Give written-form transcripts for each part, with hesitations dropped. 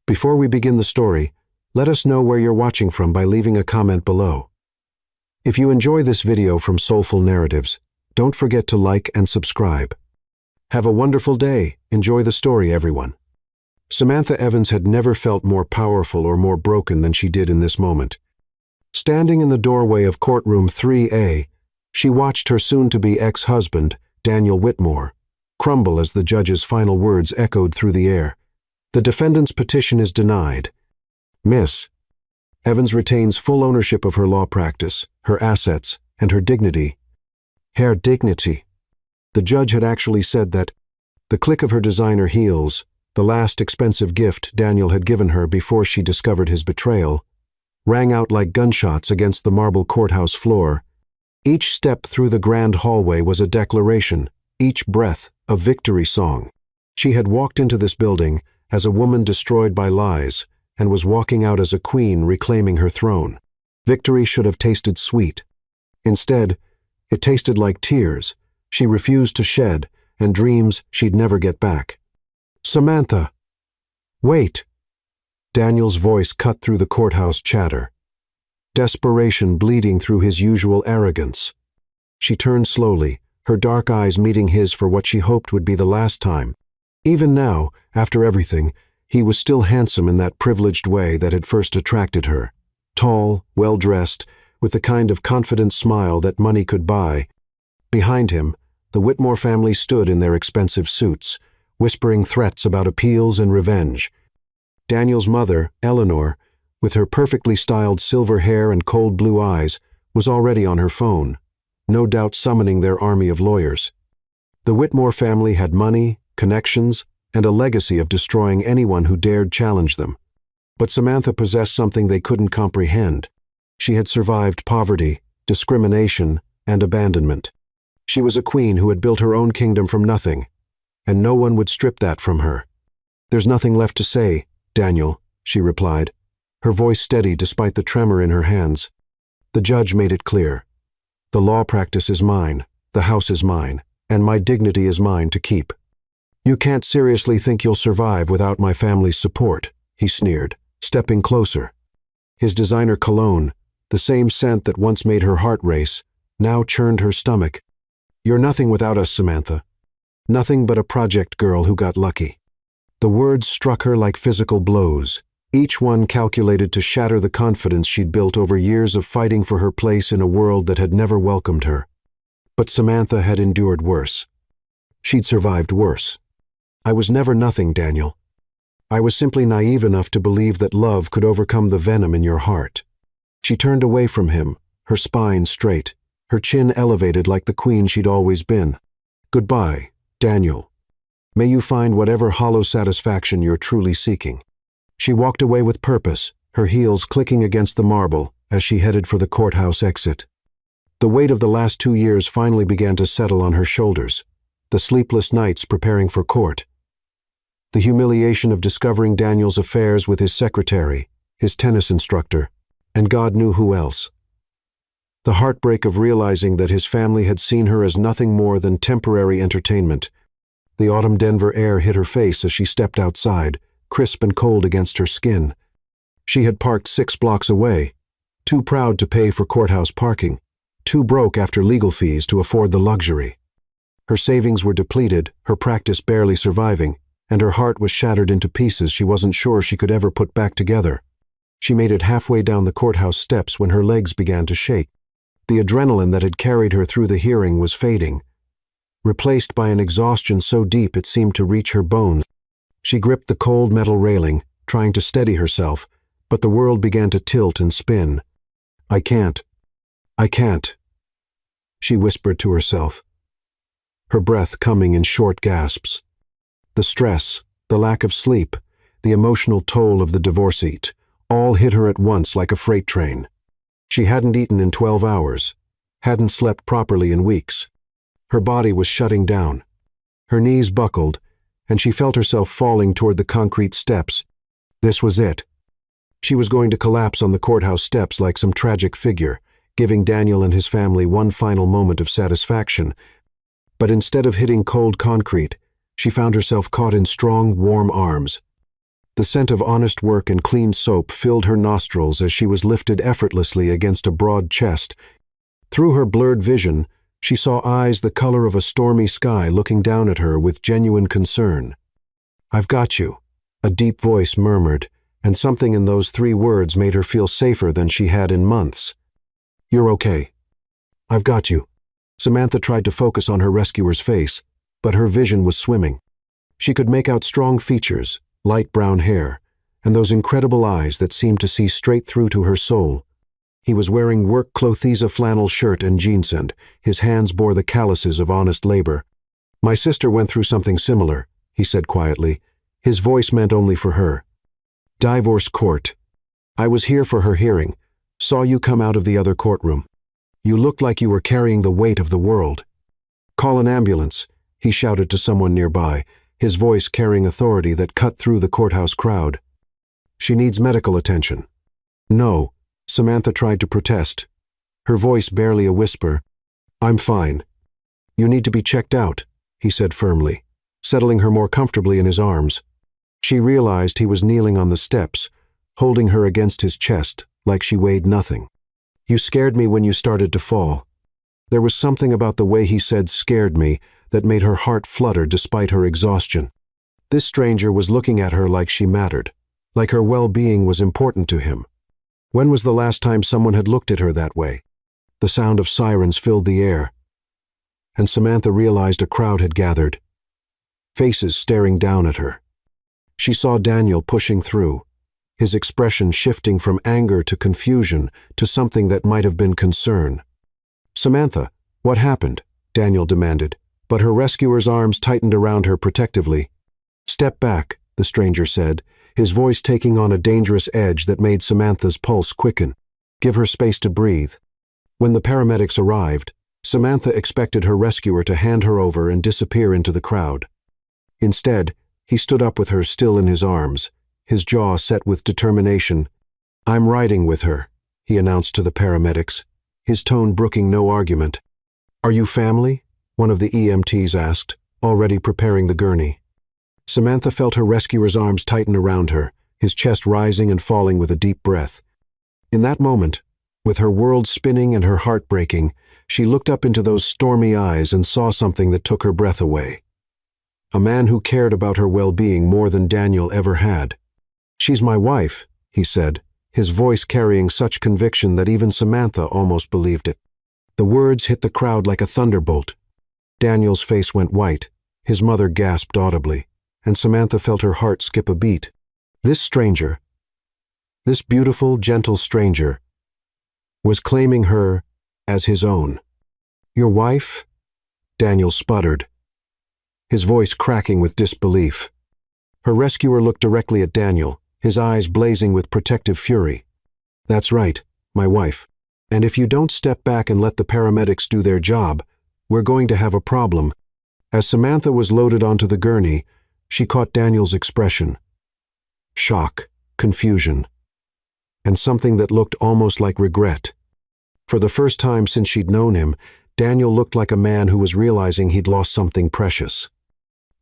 Before we begin the story, let us know where you're watching from by leaving a comment below. If you enjoy this video from Soulful Narratives, don't forget to like and subscribe. Have a wonderful day. Enjoy the story, everyone. Samantha Evans had never felt more powerful or more broken than she did in this moment. Standing in the doorway of courtroom 3A, she watched her soon-to-be ex-husband, Daniel Whitmore, crumble as the judge's final words echoed through the air. The defendant's petition is denied. Miss Evans retains full ownership of her law practice, her assets, and her dignity. Her dignity. The judge had actually said that. The click of her designer heels, the last expensive gift Daniel had given her before she discovered his betrayal, rang out like gunshots against the marble courthouse floor. Each step through the grand hallway was a declaration, each breath a victory song. She had walked into this building as a woman destroyed by lies and was walking out as a queen reclaiming her throne. Victory should have tasted sweet. Instead, it tasted like tears she refused to shed and dreams she'd never get back. Samantha! Wait! Daniel's voice cut through the courthouse chatter, desperation bleeding through his usual arrogance. She turned slowly, her dark eyes meeting his for what she hoped would be the last time. Even now, after everything, he was still handsome in that privileged way that had first attracted her. Tall, well-dressed, with the kind of confident smile that money could buy. Behind him, the Whitmore family stood in their expensive suits, whispering threats about appeals and revenge. Daniel's mother, Eleanor, with her perfectly styled silver hair and cold blue eyes, was already on her phone, no doubt summoning their army of lawyers. The Whitmore family had money, connections, and a legacy of destroying anyone who dared challenge them. But Samantha possessed something they couldn't comprehend. She had survived poverty, discrimination, and abandonment. She was a queen who had built her own kingdom from nothing, and no one would strip that from her. "There's nothing left to say, Daniel," she replied, her voice steady despite the tremor in her hands. The judge made it clear. "The law practice is mine, the house is mine, and my dignity is mine to keep. You can't seriously think you'll survive without my family's support," he sneered, stepping closer. His designer cologne, the same scent that once made her heart race, now churned her stomach. "You're nothing without us, Samantha. Nothing but a project girl who got lucky." The words struck her like physical blows, each one calculated to shatter the confidence she'd built over years of fighting for her place in a world that had never welcomed her. But Samantha had endured worse. She'd survived worse. "I was never nothing, Daniel. I was simply naive enough to believe that love could overcome the venom in your heart." She turned away from him, her spine straight, her chin elevated like the queen she'd always been. "Goodbye, Daniel. May you find whatever hollow satisfaction you're truly seeking." She walked away with purpose, her heels clicking against the marble as she headed for the courthouse exit. The weight of the last 2 years finally began to settle on her shoulders. The sleepless nights preparing for court. The humiliation of discovering Daniel's affairs with his secretary, his tennis instructor, and God knew who else. The heartbreak of realizing that his family had seen her as nothing more than temporary entertainment. The autumn Denver air hit her face as she stepped outside, crisp and cold against her skin. She had parked 6 blocks away, too proud to pay for courthouse parking, too broke after legal fees to afford the luxury. Her savings were depleted, her practice barely surviving, and her heart was shattered into pieces she wasn't sure she could ever put back together. She made it halfway down the courthouse steps when her legs began to shake. The adrenaline that had carried her through the hearing was fading, replaced by an exhaustion so deep it seemed to reach her bones. She gripped the cold metal railing, trying to steady herself, but the world began to tilt and spin. I can't, she whispered to herself, her breath coming in short gasps. The stress, the lack of sleep, the emotional toll of the divorcee, all hit her at once like a freight train. She hadn't eaten in 12 hours, hadn't slept properly in weeks. Her body was shutting down. Her knees buckled, and she felt herself falling toward the concrete steps. This was it. She was going to collapse on the courthouse steps like some tragic figure, giving Daniel and his family one final moment of satisfaction. But instead of hitting cold concrete, she found herself caught in strong, warm arms. The scent of honest work and clean soap filled her nostrils as she was lifted effortlessly against a broad chest. Through her blurred vision, she saw eyes the color of a stormy sky looking down at her with genuine concern. "I've got you," a deep voice murmured, and something in those 3 words made her feel safer than she had in months. "You're okay. I've got you." Samantha tried to focus on her rescuer's face, but her vision was swimming. She could make out strong features, light brown hair, and those incredible eyes that seemed to see straight through to her soul. He was wearing work clothes, a flannel shirt and jeans, and his hands bore the calluses of honest labor. "My sister went through something similar," he said quietly. His voice meant only for her. "Divorce court. I was here for her hearing. Saw you come out of the other courtroom. You looked like you were carrying the weight of the world. Call an ambulance," he shouted to someone nearby, his voice carrying authority that cut through the courthouse crowd. "She needs medical attention." "No," Samantha tried to protest, her voice barely a whisper. "I'm fine." "You need to be checked out," he said firmly, settling her more comfortably in his arms. She realized he was kneeling on the steps, holding her against his chest like she weighed nothing. "You scared me when you started to fall." There was something about the way he said "scared me" that made her heart flutter despite her exhaustion. This stranger was looking at her like she mattered, like her well-being was important to him. When was the last time someone had looked at her that way? The sound of sirens filled the air, and Samantha realized a crowd had gathered, faces staring down at her. She saw Daniel pushing through, his expression shifting from anger to confusion to something that might have been concern. "Samantha, what happened?" Daniel demanded, but her rescuer's arms tightened around her protectively. "Step back," the stranger said, his voice taking on a dangerous edge that made Samantha's pulse quicken. "Give her space to breathe." When the paramedics arrived, Samantha expected her rescuer to hand her over and disappear into the crowd. Instead, he stood up with her still in his arms, his jaw set with determination. "I'm riding with her," he announced to the paramedics, his tone brooking no argument. "Are you family?" one of the EMTs asked, already preparing the gurney. Samantha felt her rescuer's arms tighten around her, his chest rising and falling with a deep breath. In that moment, with her world spinning and her heart breaking, she looked up into those stormy eyes and saw something that took her breath away. A man who cared about her well-being more than Daniel ever had. "She's my wife," he said, his voice carrying such conviction that even Samantha almost believed it. The words hit the crowd like a thunderbolt. Daniel's face went white, his mother gasped audibly, and Samantha felt her heart skip a beat. This stranger, this beautiful, gentle stranger, was claiming her as his own. "Your wife?" Daniel sputtered, his voice cracking with disbelief. Her rescuer looked directly at Daniel, his eyes blazing with protective fury. "That's right, my wife. And if you don't step back and let the paramedics do their job, we're going to have a problem." As Samantha was loaded onto the gurney, she caught Daniel's expression. Shock, confusion, and something that looked almost like regret. For the first time since she'd known him, Daniel looked like a man who was realizing he'd lost something precious.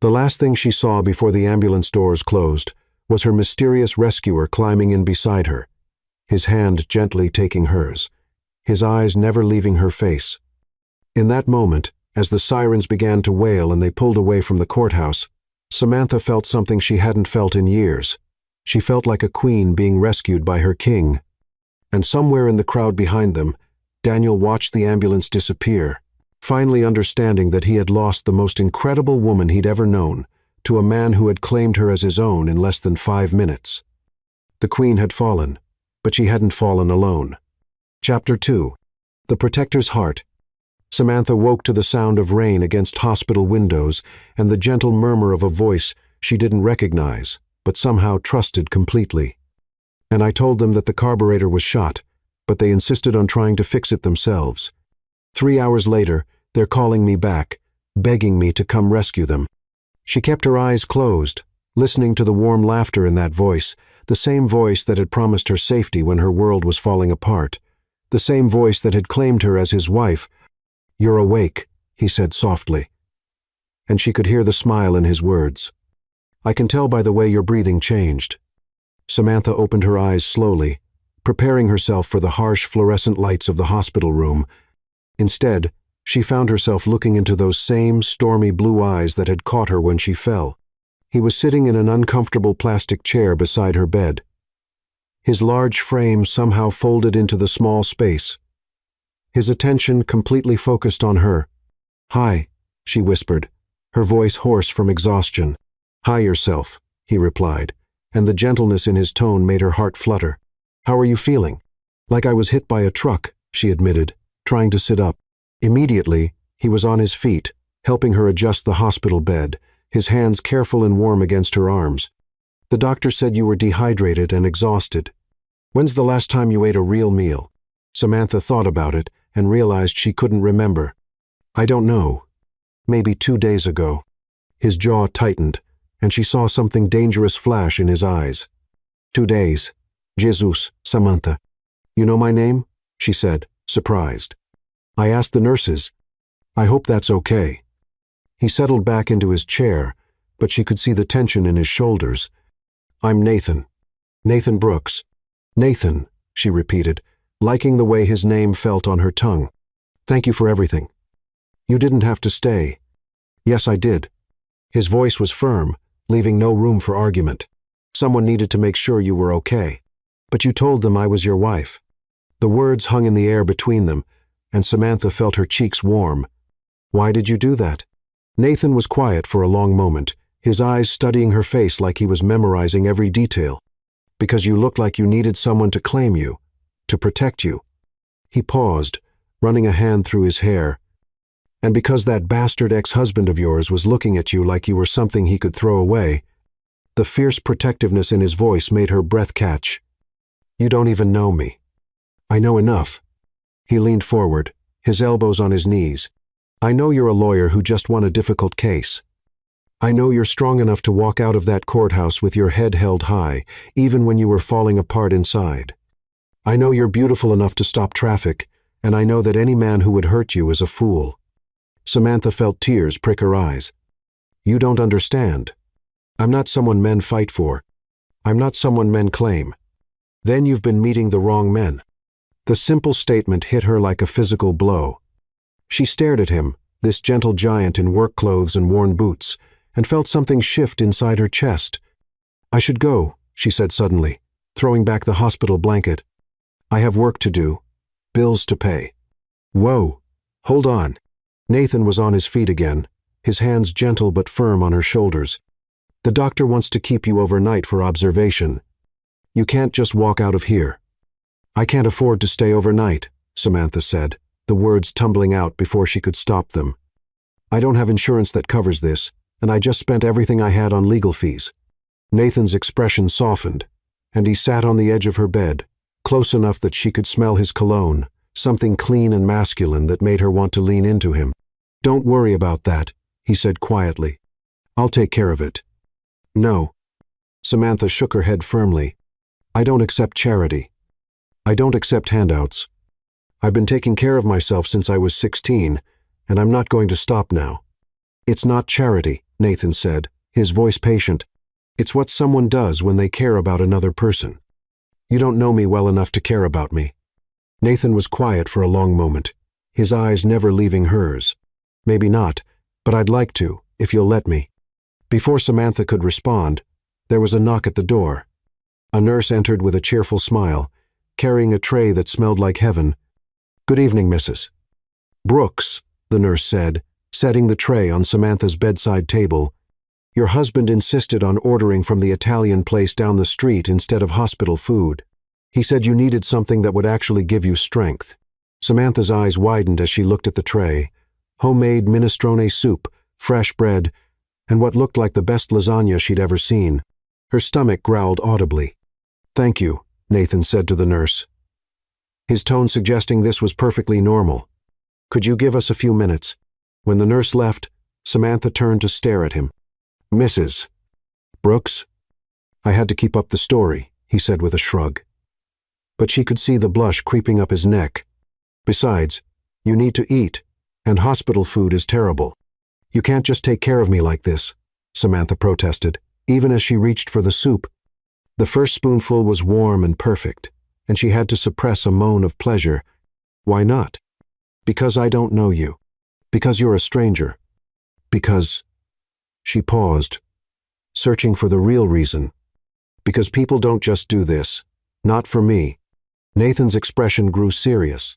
The last thing she saw before the ambulance doors closed was her mysterious rescuer climbing in beside her, his hand gently taking hers, his eyes never leaving her face. In that moment, as the sirens began to wail and they pulled away from the courthouse, Samantha felt something she hadn't felt in years. She felt like a queen being rescued by her king. And somewhere in the crowd behind them, Daniel watched the ambulance disappear, finally understanding that he had lost the most incredible woman he'd ever known to a man who had claimed her as his own in less than 5 minutes. The queen had fallen, but she hadn't fallen alone. Chapter 2. The Protector's Heart. Samantha woke to the sound of rain against hospital windows and the gentle murmur of a voice she didn't recognize, but somehow trusted completely. "And I told them that the carburetor was shot, but they insisted on trying to fix it themselves. 3 hours later, they're calling me back, begging me to come rescue them." She kept her eyes closed, listening to the warm laughter in that voice, the same voice that had promised her safety when her world was falling apart, the same voice that had claimed her as his wife. "You're awake," he said softly, and she could hear the smile in his words. "I can tell by the way your breathing changed. Samantha opened her eyes slowly, preparing herself for the harsh fluorescent lights of the hospital room. Instead, she found herself looking into those same stormy blue eyes that had caught her when she fell. He was sitting in an uncomfortable plastic chair beside her bed, his large frame somehow folded into the small space, his attention completely focused on her. "Hi," she whispered, her voice hoarse from exhaustion. "Hi yourself," he replied, and the gentleness in his tone made her heart flutter. "How are you feeling?" "Like I was hit by a truck," she admitted, trying to sit up. Immediately, he was on his feet, helping her adjust the hospital bed, his hands careful and warm against her arms. "The doctor said you were dehydrated and exhausted. When's the last time you ate a real meal?" Samantha thought about it and realized she couldn't remember. "I don't know. Maybe 2 days ago." His jaw tightened, and she saw something dangerous flash in his eyes. "2 days. Jesus, Samantha. You know my name?" she said, surprised. "I asked the nurses. I hope that's okay." He settled back into his chair, but she could see the tension in his shoulders. "I'm Nathan. Nathan Brooks." "Nathan," she repeated, liking the way his name felt on her tongue. "Thank you for everything." "You didn't have to stay." "Yes, I did." His voice was firm, leaving no room for argument. "Someone needed to make sure you were okay. But you told them I was your wife." The words hung in the air between them, and Samantha felt her cheeks warm. "Why did you do that?" Nathan was quiet for a long moment, his eyes studying her face like he was memorizing every detail. "Because you looked like you needed someone to claim you, to protect you." He paused, running a hand through his hair. "And because that bastard ex-husband of yours was looking at you like you were something he could throw away." The fierce protectiveness in his voice made her breath catch. "You don't even know me." "I know enough." He leaned forward, his elbows on his knees. "I know you're a lawyer who just won a difficult case. I know you're strong enough to walk out of that courthouse with your head held high, even when you were falling apart inside. I know you're beautiful enough to stop traffic, and I know that any man who would hurt you is a fool." Samantha felt tears prick her eyes. "You don't understand. I'm not someone men fight for. I'm not someone men claim. Then you've been meeting the wrong men." The simple statement hit her like a physical blow. She stared at him, this gentle giant in work clothes and worn boots, and felt something shift inside her chest. "I should go," she said suddenly, throwing back the hospital blanket. "I have work to do, bills to pay." "Whoa, hold on." Nathan was on his feet again, his hands gentle but firm on her shoulders. "The doctor wants to keep you overnight for observation. You can't just walk out of here." "I can't afford to stay overnight," Samantha said, the words tumbling out before she could stop them. "I don't have insurance that covers this, and I just spent everything I had on legal fees." Nathan's expression softened, and he sat on the edge of her bed, close enough that she could smell his cologne, something clean and masculine that made her want to lean into him. "Don't worry about that," he said quietly. "I'll take care of it." "No." Samantha shook her head firmly. "I don't accept charity. I don't accept handouts. I've been taking care of myself since I was 16, and I'm not going to stop now." "It's not charity," Nathan said, his voice patient. "It's what someone does when they care about another person. You don't know me well enough to care about me." Nathan was quiet for a long moment, his eyes never leaving hers. "Maybe not, but I'd like to, if you'll let me." Before Samantha could respond, there was a knock at the door. A nurse entered with a cheerful smile, carrying a tray that smelled like heaven. "Good evening, Mrs. Brooks," the nurse said, setting the tray on Samantha's bedside table. "Your husband insisted on ordering from the Italian place down the street instead of hospital food. He said you needed something that would actually give you strength." Samantha's eyes widened as she looked at the tray. Homemade minestrone soup, fresh bread, and what looked like the best lasagna she'd ever seen. Her stomach growled audibly. "Thank you," Nathan said to the nurse, his tone suggesting this was perfectly normal. "Could you give us a few minutes?" When the nurse left, Samantha turned to stare at him. "Mrs. Brooks?" "I had to keep up the story," he said with a shrug. But she could see the blush creeping up his neck. "Besides, you need to eat, and hospital food is terrible." "You can't just take care of me like this," Samantha protested, even as she reached for the soup. The first spoonful was warm and perfect, and she had to suppress a moan of pleasure. Why not? Because I don't know you. Because you're a stranger. Because... She paused, searching for the real reason. Because people don't just do this. Not for me. Nathan's expression grew serious.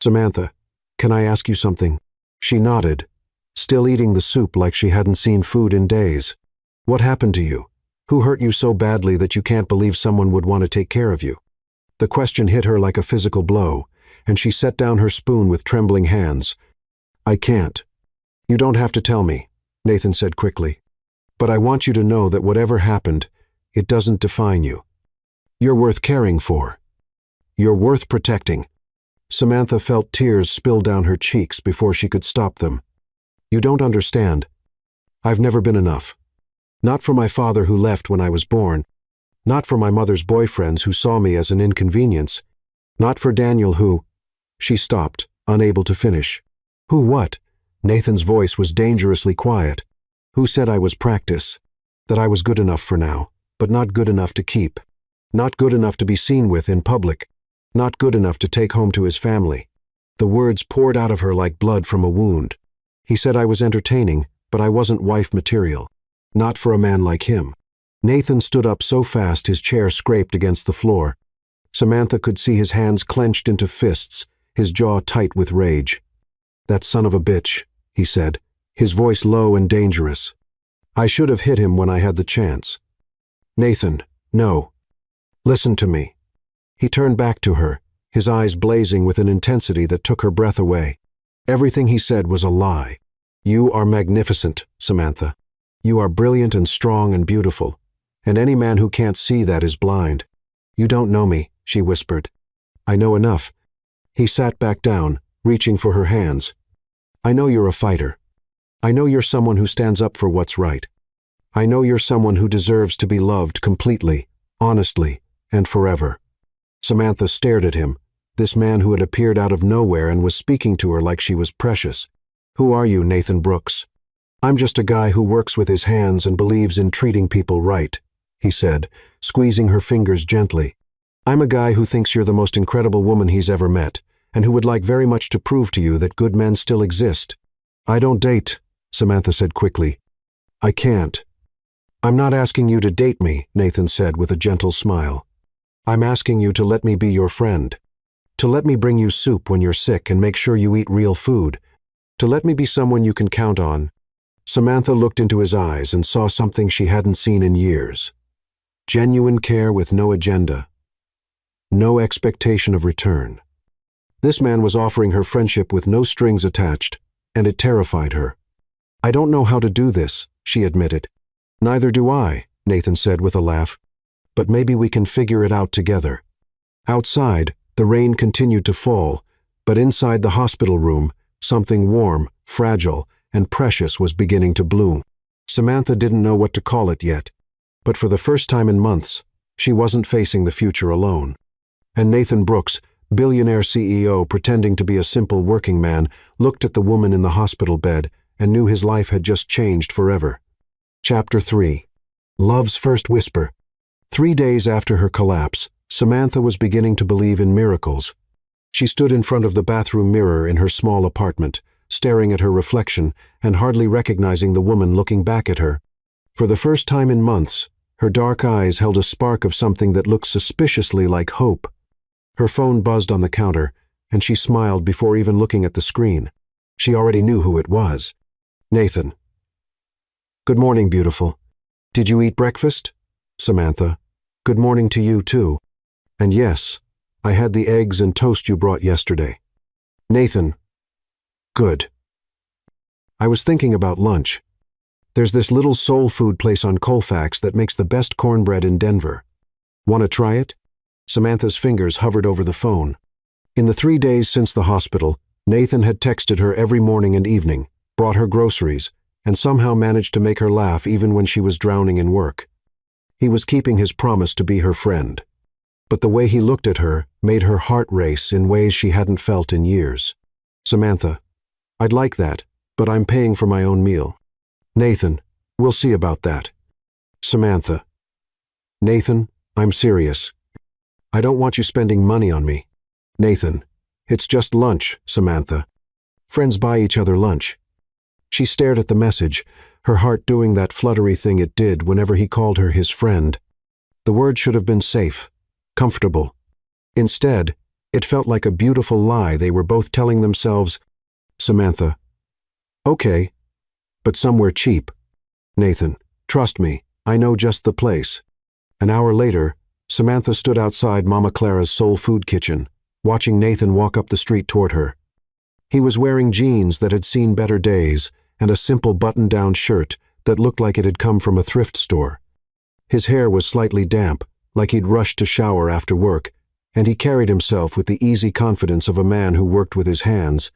Samantha, can I ask you something? She nodded, still eating the soup like she hadn't seen food in days. What happened to you? Who hurt you so badly that you can't believe someone would want to take care of you? The question hit her like a physical blow, and she set down her spoon with trembling hands. I can't. You don't have to tell me, Nathan said quickly. But I want you to know that whatever happened, it doesn't define you. You're worth caring for. You're worth protecting. Samantha felt tears spill down her cheeks before she could stop them. You don't understand. I've never been enough. Not for my father who left when I was born. Not for my mother's boyfriends who saw me as an inconvenience. Not for Daniel who... She stopped, unable to finish. Who what? Nathan's voice was dangerously quiet. Who said I was practice? That I was good enough for now, but not good enough to keep. Not good enough to be seen with in public. Not good enough to take home to his family. The words poured out of her like blood from a wound. He said I was entertaining, but I wasn't wife material. Not for a man like him. Nathan stood up so fast his chair scraped against the floor. Samantha could see his hands clenched into fists, his jaw tight with rage. That son of a bitch, he said, his voice low and dangerous. I should have hit him when I had the chance. Nathan, no. Listen to me. He turned back to her, his eyes blazing with an intensity that took her breath away. Everything he said was a lie. You are magnificent, Samantha. You are brilliant and strong and beautiful, and any man who can't see that is blind. You don't know me, she whispered. I know enough. He sat back down, reaching for her hands. I know you're a fighter. I know you're someone who stands up for what's right. I know you're someone who deserves to be loved completely, honestly, and forever. Samantha stared at him, this man who had appeared out of nowhere and was speaking to her like she was precious. Who are you, Nathan Brooks? I'm just a guy who works with his hands and believes in treating people right, he said, squeezing her fingers gently. I'm a guy who thinks you're the most incredible woman he's ever met, and who would like very much to prove to you that good men still exist. I don't date, Samantha said quickly. I can't. I'm not asking you to date me, Nathan said with a gentle smile. I'm asking you to let me be your friend. To let me bring you soup when you're sick and make sure you eat real food. To let me be someone you can count on. Samantha looked into his eyes and saw something she hadn't seen in years. Genuine care with no agenda. No expectation of return. This man was offering her friendship with no strings attached, and it terrified her. I don't know how to do this, she admitted. Neither do I, Nathan said with a laugh. But maybe we can figure it out together. Outside, the rain continued to fall, but inside the hospital room, something warm, fragile, and precious was beginning to bloom. Samantha didn't know what to call it yet, but for the first time in months, she wasn't facing the future alone. And Nathan Brooks, billionaire CEO pretending to be a simple working man, looked at the woman in the hospital bed and knew his life had just changed forever. Chapter 3. Love's First Whisper. 3 days after her collapse, Samantha was beginning to believe in miracles. She stood in front of the bathroom mirror in her small apartment, staring at her reflection and hardly recognizing the woman looking back at her. For the first time in months, her dark eyes held a spark of something that looked suspiciously like hope. Her phone buzzed on the counter, and she smiled before even looking at the screen. She already knew who it was. Nathan. Good morning, beautiful. Did you eat breakfast? Samantha. Good morning to you, too. And yes, I had the eggs and toast you brought yesterday. Nathan. Good. I was thinking about lunch. There's this little soul food place on Colfax that makes the best cornbread in Denver. Want to try it? Samantha's fingers hovered over the phone. In the 3 days since the hospital, Nathan had texted her every morning and evening, brought her groceries, and somehow managed to make her laugh even when she was drowning in work. He was keeping his promise to be her friend. But the way he looked at her made her heart race in ways she hadn't felt in years. Samantha, I'd like that, but I'm paying for my own meal. Nathan, we'll see about that. Samantha. Nathan, I'm serious. I don't want you spending money on me. Nathan, it's just lunch, Samantha. Friends buy each other lunch. She stared at the message, her heart doing that fluttery thing it did whenever he called her his friend. The word should have been safe, comfortable. Instead, it felt like a beautiful lie they were both telling themselves. Samantha, okay, but somewhere cheap. Nathan, trust me, I know just the place. An hour later, Samantha stood outside Mama Clara's soul food kitchen, watching Nathan walk up the street toward her. He was wearing jeans that had seen better days and a simple button-down shirt that looked like it had come from a thrift store. His hair was slightly damp, like he'd rushed to shower after work, and he carried himself with the easy confidence of a man who worked with his hands.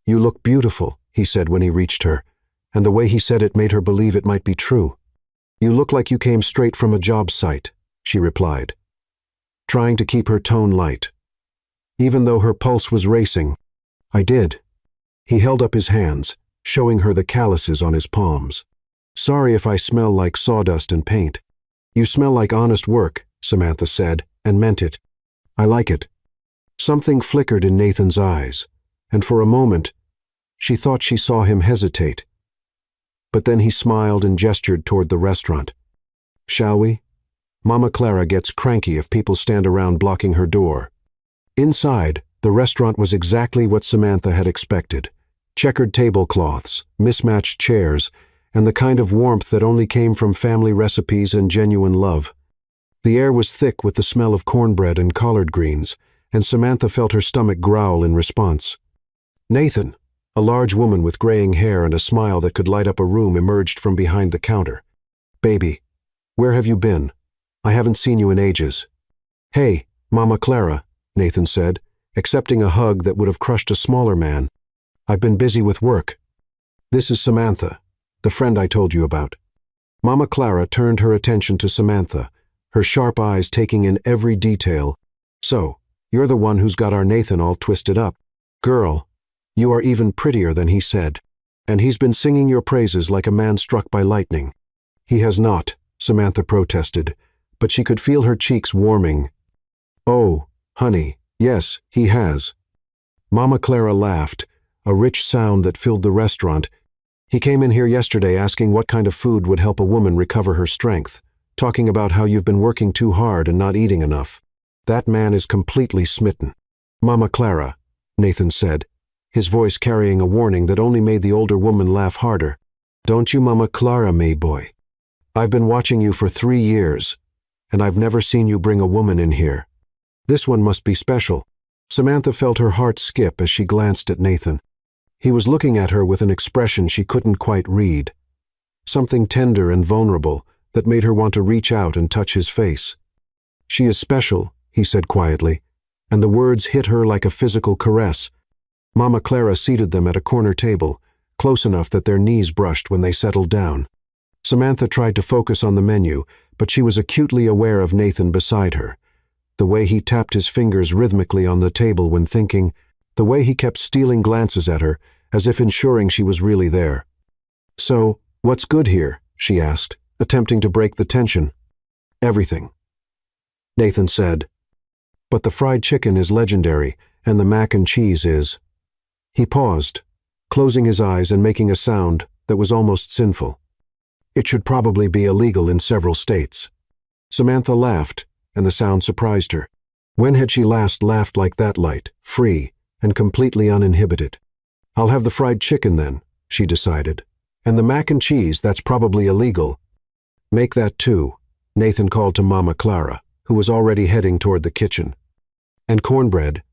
"You look beautiful," he said when he reached her, and the way he said it made her believe it might be true. "You look like you came straight from a job site," she replied, trying to keep her tone light. Even though her pulse was racing, "I did." He held up his hands, showing her the calluses on his palms. "Sorry if I smell like sawdust and paint." "You smell like honest work," Samantha said, and meant it. "I like it." Something flickered in Nathan's eyes, and for a moment, she thought she saw him hesitate. But then he smiled and gestured toward the restaurant. "Shall we?" Mama Clara gets cranky if people stand around blocking her door. Inside, the restaurant was exactly what Samantha had expected. Checkered tablecloths, mismatched chairs, and the kind of warmth that only came from family recipes and genuine love. The air was thick with the smell of cornbread and collard greens, and Samantha felt her stomach growl in response. Nathan, a large woman with graying hair and a smile that could light up a room, emerged from behind the counter. "Baby, where have you been? I haven't seen you in ages." "Hey, Mama Clara," Nathan said, accepting a hug that would have crushed a smaller man. "I've been busy with work. This is Samantha, the friend I told you about." Mama Clara turned her attention to Samantha, her sharp eyes taking in every detail. "So, you're the one who's got our Nathan all twisted up. Girl, you are even prettier than he said. And he's been singing your praises like a man struck by lightning." "He has not," Samantha protested, but she could feel her cheeks warming. "Oh, honey, yes, he has." Mama Clara laughed, a rich sound that filled the restaurant. "He came in here yesterday asking what kind of food would help a woman recover her strength, talking about how you've been working too hard and not eating enough. That man is completely smitten." "Mama Clara," Nathan said, his voice carrying a warning that only made the older woman laugh harder. "Don't you Mama Clara me, boy. I've been watching you for 3 years, and I've never seen you bring a woman in here. This one must be special." Samantha felt her heart skip as she glanced at Nathan. He was looking at her with an expression she couldn't quite read. Something tender and vulnerable that made her want to reach out and touch his face. "She is special," he said quietly, and the words hit her like a physical caress. Mama Clara seated them at a corner table, close enough that their knees brushed when they settled down. Samantha tried to focus on the menu, but she was acutely aware of Nathan beside her. The way he tapped his fingers rhythmically on the table when thinking, the way he kept stealing glances at her, as if ensuring she was really there. "So, what's good here?" she asked, attempting to break the tension. "Everything," Nathan said. "But the fried chicken is legendary, and the mac and cheese is." He paused, closing his eyes and making a sound that was almost sinful. "It should probably be illegal in several states." Samantha laughed, and the sound surprised her. When had she last laughed like that, light, free, and completely uninhibited? "I'll have the fried chicken then," she decided. "And the mac and cheese, that's probably illegal." "Make that too," Nathan called to Mama Clara, who was already heading toward the kitchen. "And cornbread,"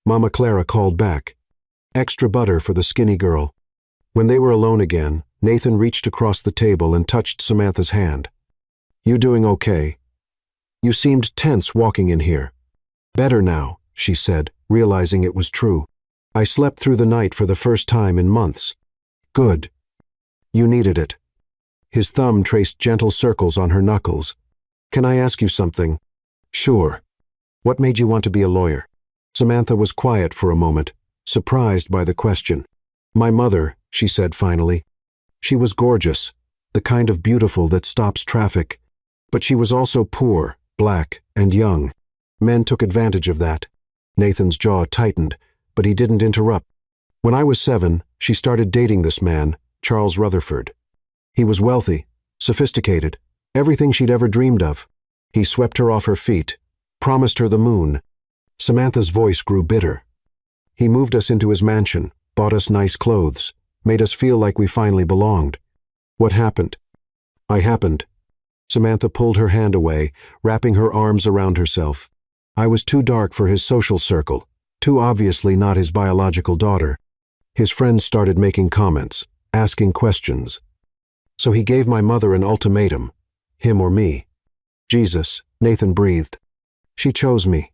Mama Clara called back. "Extra butter for the skinny girl." When they were alone again, Nathan reached across the table and touched Samantha's hand. "You doing okay? You seemed tense walking in here." "Better now," she said, realizing it was true. "I slept through the night for the first time in months." "Good. You needed it." His thumb traced gentle circles on her knuckles. "Can I ask you something?" "Sure. What made you want to be a lawyer?" Samantha was quiet for a moment, surprised by the question. "My mother," she said finally. "She was gorgeous, the kind of beautiful that stops traffic. But she was also poor, black, and young. Men took advantage of that. Nathan's jaw tightened, but he didn't interrupt. When I was 7, she started dating this man, Charles Rutherford. He was wealthy, sophisticated, everything she'd ever dreamed of. He swept her off her feet, promised her the moon. Samantha's voice grew bitter. He moved us into his mansion, bought us nice clothes, made us feel like we finally belonged. What happened? I happened. Samantha pulled her hand away, wrapping her arms around herself. I was too dark for his social circle, too obviously not his biological daughter. His friends started making comments, asking questions. So he gave my mother an ultimatum, him or me. Jesus, Nathan breathed. She chose me.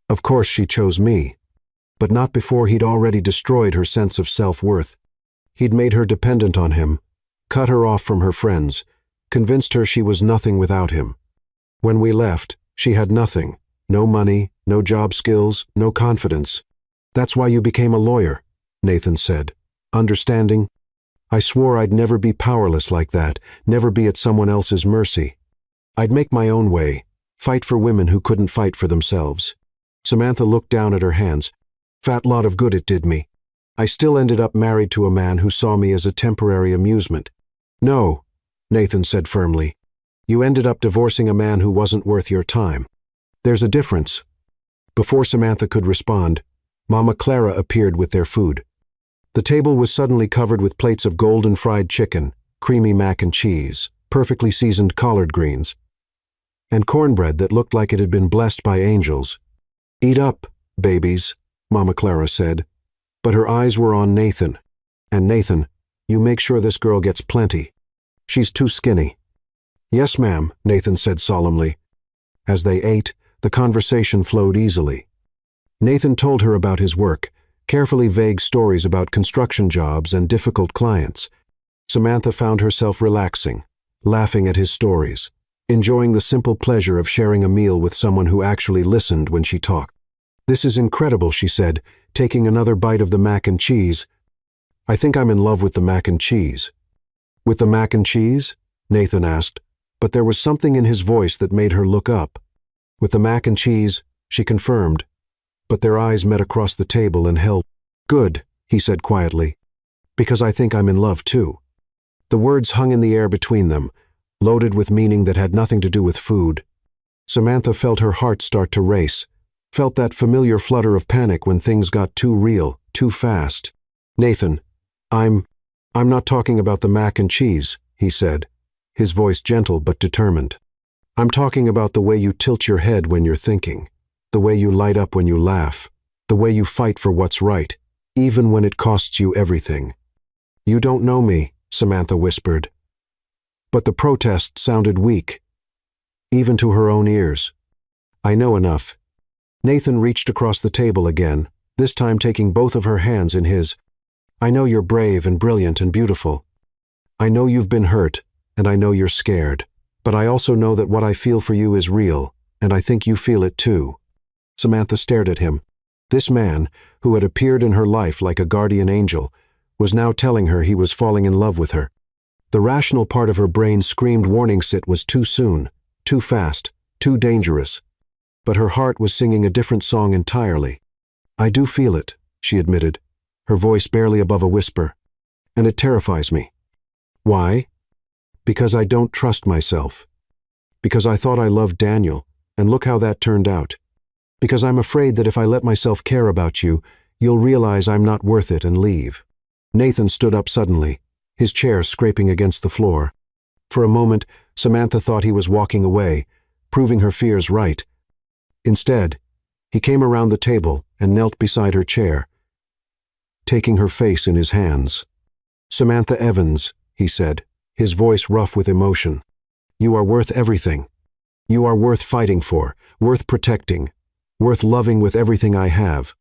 Of course she chose me, but not before he'd already destroyed her sense of self-worth. He'd made her dependent on him, cut her off from her friends, convinced her she was nothing without him. When we left, she had nothing, no money, no job skills, no confidence. That's why you became a lawyer, Nathan said, understanding. I swore I'd never be powerless like that, never be at someone else's mercy. I'd make my own way, fight for women who couldn't fight for themselves. Samantha looked down at her hands. Fat lot of good it did me. I still ended up married to a man who saw me as a temporary amusement. No, Nathan said firmly. You ended up divorcing a man who wasn't worth your time. There's a difference. Before Samantha could respond, Mama Clara appeared with their food. The table was suddenly covered with plates of golden fried chicken, creamy mac and cheese, perfectly seasoned collard greens, and cornbread that looked like it had been blessed by angels. Eat up, babies, Mama Clara said, but her eyes were on Nathan. And Nathan, you make sure this girl gets plenty. She's too skinny. Yes, ma'am, Nathan said solemnly. As they ate, the conversation flowed easily. Nathan told her about his work, carefully vague stories about construction jobs and difficult clients. Samantha found herself relaxing, laughing at his stories, enjoying the simple pleasure of sharing a meal with someone who actually listened when she talked. This is incredible, she said, taking another bite of the mac and cheese. I think I'm in love with the mac and cheese. With the mac and cheese? Nathan asked, but there was something in his voice that made her look up. With the mac and cheese, she confirmed, but their eyes met across the table and held. Good, he said quietly, because I think I'm in love too. The words hung in the air between them, loaded with meaning that had nothing to do with food. Samantha felt her heart start to race, felt that familiar flutter of panic when things got too real, too fast. Nathan, I'm not talking about the mac and cheese, he said, his voice gentle but determined. I'm talking about the way you tilt your head when you're thinking, the way you light up when you laugh, the way you fight for what's right, even when it costs you everything. You don't know me, Samantha whispered. But the protest sounded weak, even to her own ears. I know enough. Nathan reached across the table again, this time taking both of her hands in his. I know you're brave and brilliant and beautiful. I know you've been hurt, and I know you're scared. But I also know that what I feel for you is real, and I think you feel it too. Samantha stared at him. This man, who had appeared in her life like a guardian angel, was now telling her he was falling in love with her. The rational part of her brain screamed warning it was too soon, too fast, too dangerous. But her heart was singing a different song entirely. I do feel it, she admitted, her voice barely above a whisper. And it terrifies me. Why? Because I don't trust myself. Because I thought I loved Daniel, and look how that turned out. Because I'm afraid that if I let myself care about you, you'll realize I'm not worth it and leave. Nathan stood up suddenly, his chair scraping against the floor. For a moment, Samantha thought he was walking away, proving her fears right. Instead, he came around the table and knelt beside her chair, taking her face in his hands. Samantha Evans, he said, his voice rough with emotion. You are worth everything. You are worth fighting for, worth protecting, worth loving with everything I have.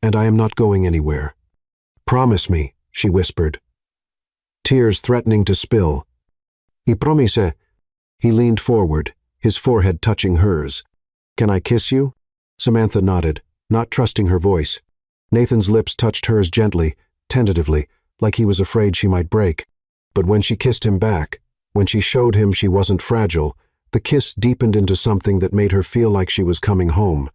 And I am not going anywhere. Promise me, she whispered, tears threatening to spill. I promise. He leaned forward, his forehead touching hers. Can I kiss you? Samantha nodded, not trusting her voice. Nathan's lips touched hers gently, tentatively, like he was afraid she might break. But when she kissed him back, when she showed him she wasn't fragile, The kiss deepened into something that made her feel like she was coming home.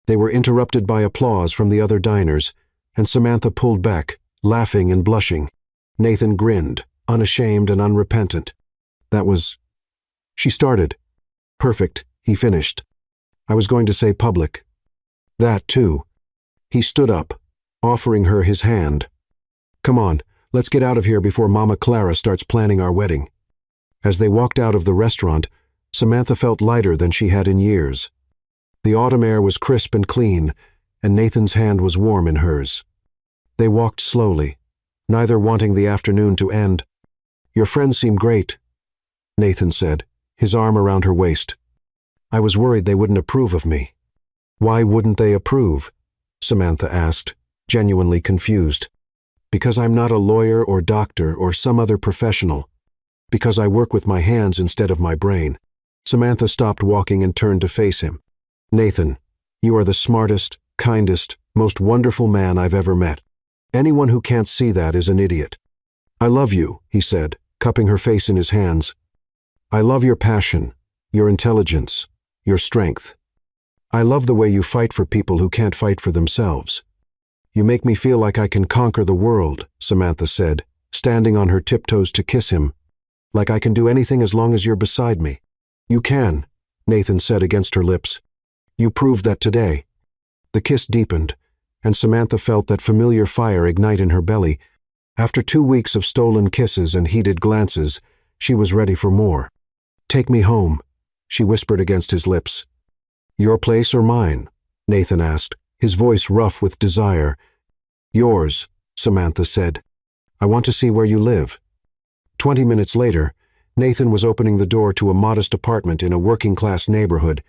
They were interrupted by applause from the other diners, and Samantha pulled back, laughing and blushing. Nathan grinned, unashamed and unrepentant. That was... She started. Perfect, he finished. I was going to say public. That, too. He stood up, offering her his hand. Come on, let's get out of here before Mama Clara starts planning our wedding. As they walked out of the restaurant, Samantha felt lighter than she had in years. The autumn air was crisp and clean, and Nathan's hand was warm in hers. They walked slowly, neither wanting the afternoon to end. Your friends seem great, Nathan said, his arm around her waist. I was worried they wouldn't approve of me. Why wouldn't they approve? Samantha asked, genuinely confused. Because I'm not a lawyer or doctor or some other professional. Because I work with my hands instead of my brain. Samantha stopped walking and turned to face him. Nathan, you are the smartest, kindest, most wonderful man I've ever met. Anyone who can't see that is an idiot. I love you, he said, cupping her face in his hands. I love your passion, your intelligence, your strength. I love the way you fight for people who can't fight for themselves. You make me feel like I can conquer the world, Samantha said, standing on her tiptoes to kiss him. Like I can do anything as long as you're beside me. You can, Nathan said against her lips. You proved that today. The kiss deepened, and Samantha felt that familiar fire ignite in her belly. After 2 weeks of stolen kisses and heated glances, she was ready for more. Take me home, she whispered against his lips. Your place or mine? Nathan asked, his voice rough with desire. Yours, Samantha said. I want to see where you live. 20 minutes later, Nathan was opening the door to a modest apartment in a working-class neighborhood.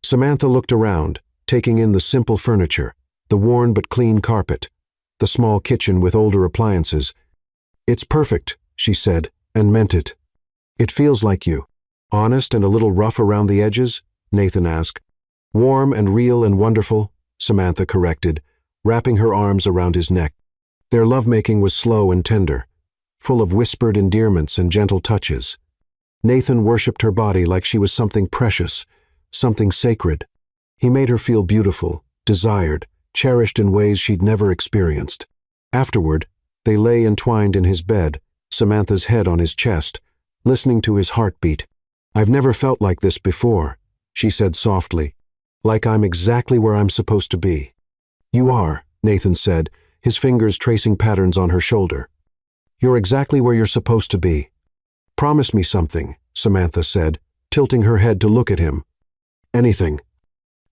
Samantha looked around, taking in the simple furniture, the worn but clean carpet, the small kitchen with older appliances. It's perfect, she said, and meant it. It feels like you. Honest and a little rough around the edges? Nathan asked. Warm and real and wonderful, Samantha corrected, wrapping her arms around his neck. Their lovemaking was slow and tender, full of whispered endearments and gentle touches. Nathan worshipped her body like she was something precious, something sacred. He made her feel beautiful, desired, cherished in ways she'd never experienced. Afterward, they lay entwined in his bed, Samantha's head on his chest, listening to his heartbeat. I've never felt like this before, she said softly, like I'm exactly where I'm supposed to be. You are, Nathan said, his fingers tracing patterns on her shoulder. You're exactly where you're supposed to be. Promise me something, Samantha said, tilting her head to look at him. Anything.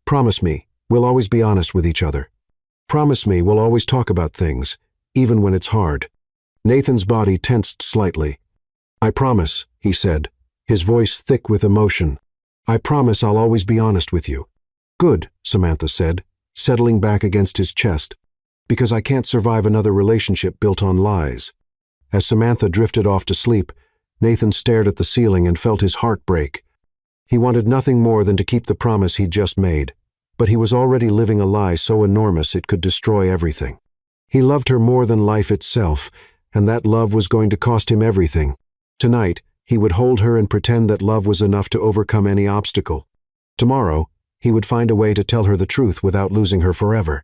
Promise me, we'll always be honest with each other. Promise me we'll always talk about things, even when it's hard. Nathan's body tensed slightly. I promise, he said, his voice thick with emotion. I promise I'll always be honest with you. Good, Samantha said, settling back against his chest. Because I can't survive another relationship built on lies. As Samantha drifted off to sleep, Nathan stared at the ceiling and felt his heart break. He wanted nothing more than to keep the promise he'd just made, but he was already living a lie so enormous it could destroy everything. He loved her more than life itself, and that love was going to cost him everything. Tonight, he would hold her and pretend that love was enough to overcome any obstacle. Tomorrow, he would find a way to tell her the truth without losing her forever.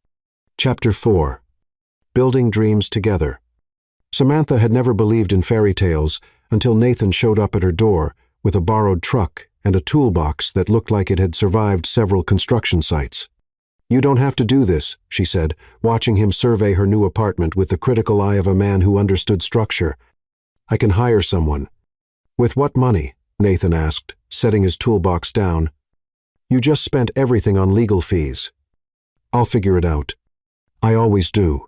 Chapter 4. Building Dreams Together. Samantha had never believed in fairy tales until Nathan showed up at her door with a borrowed truck and a toolbox that looked like it had survived several construction sites. You don't have to do this, she said, watching him survey her new apartment with the critical eye of a man who understood structure. I can hire someone. With what money? Nathan asked, setting his toolbox down. You just spent everything on legal fees. I'll figure it out. I always do.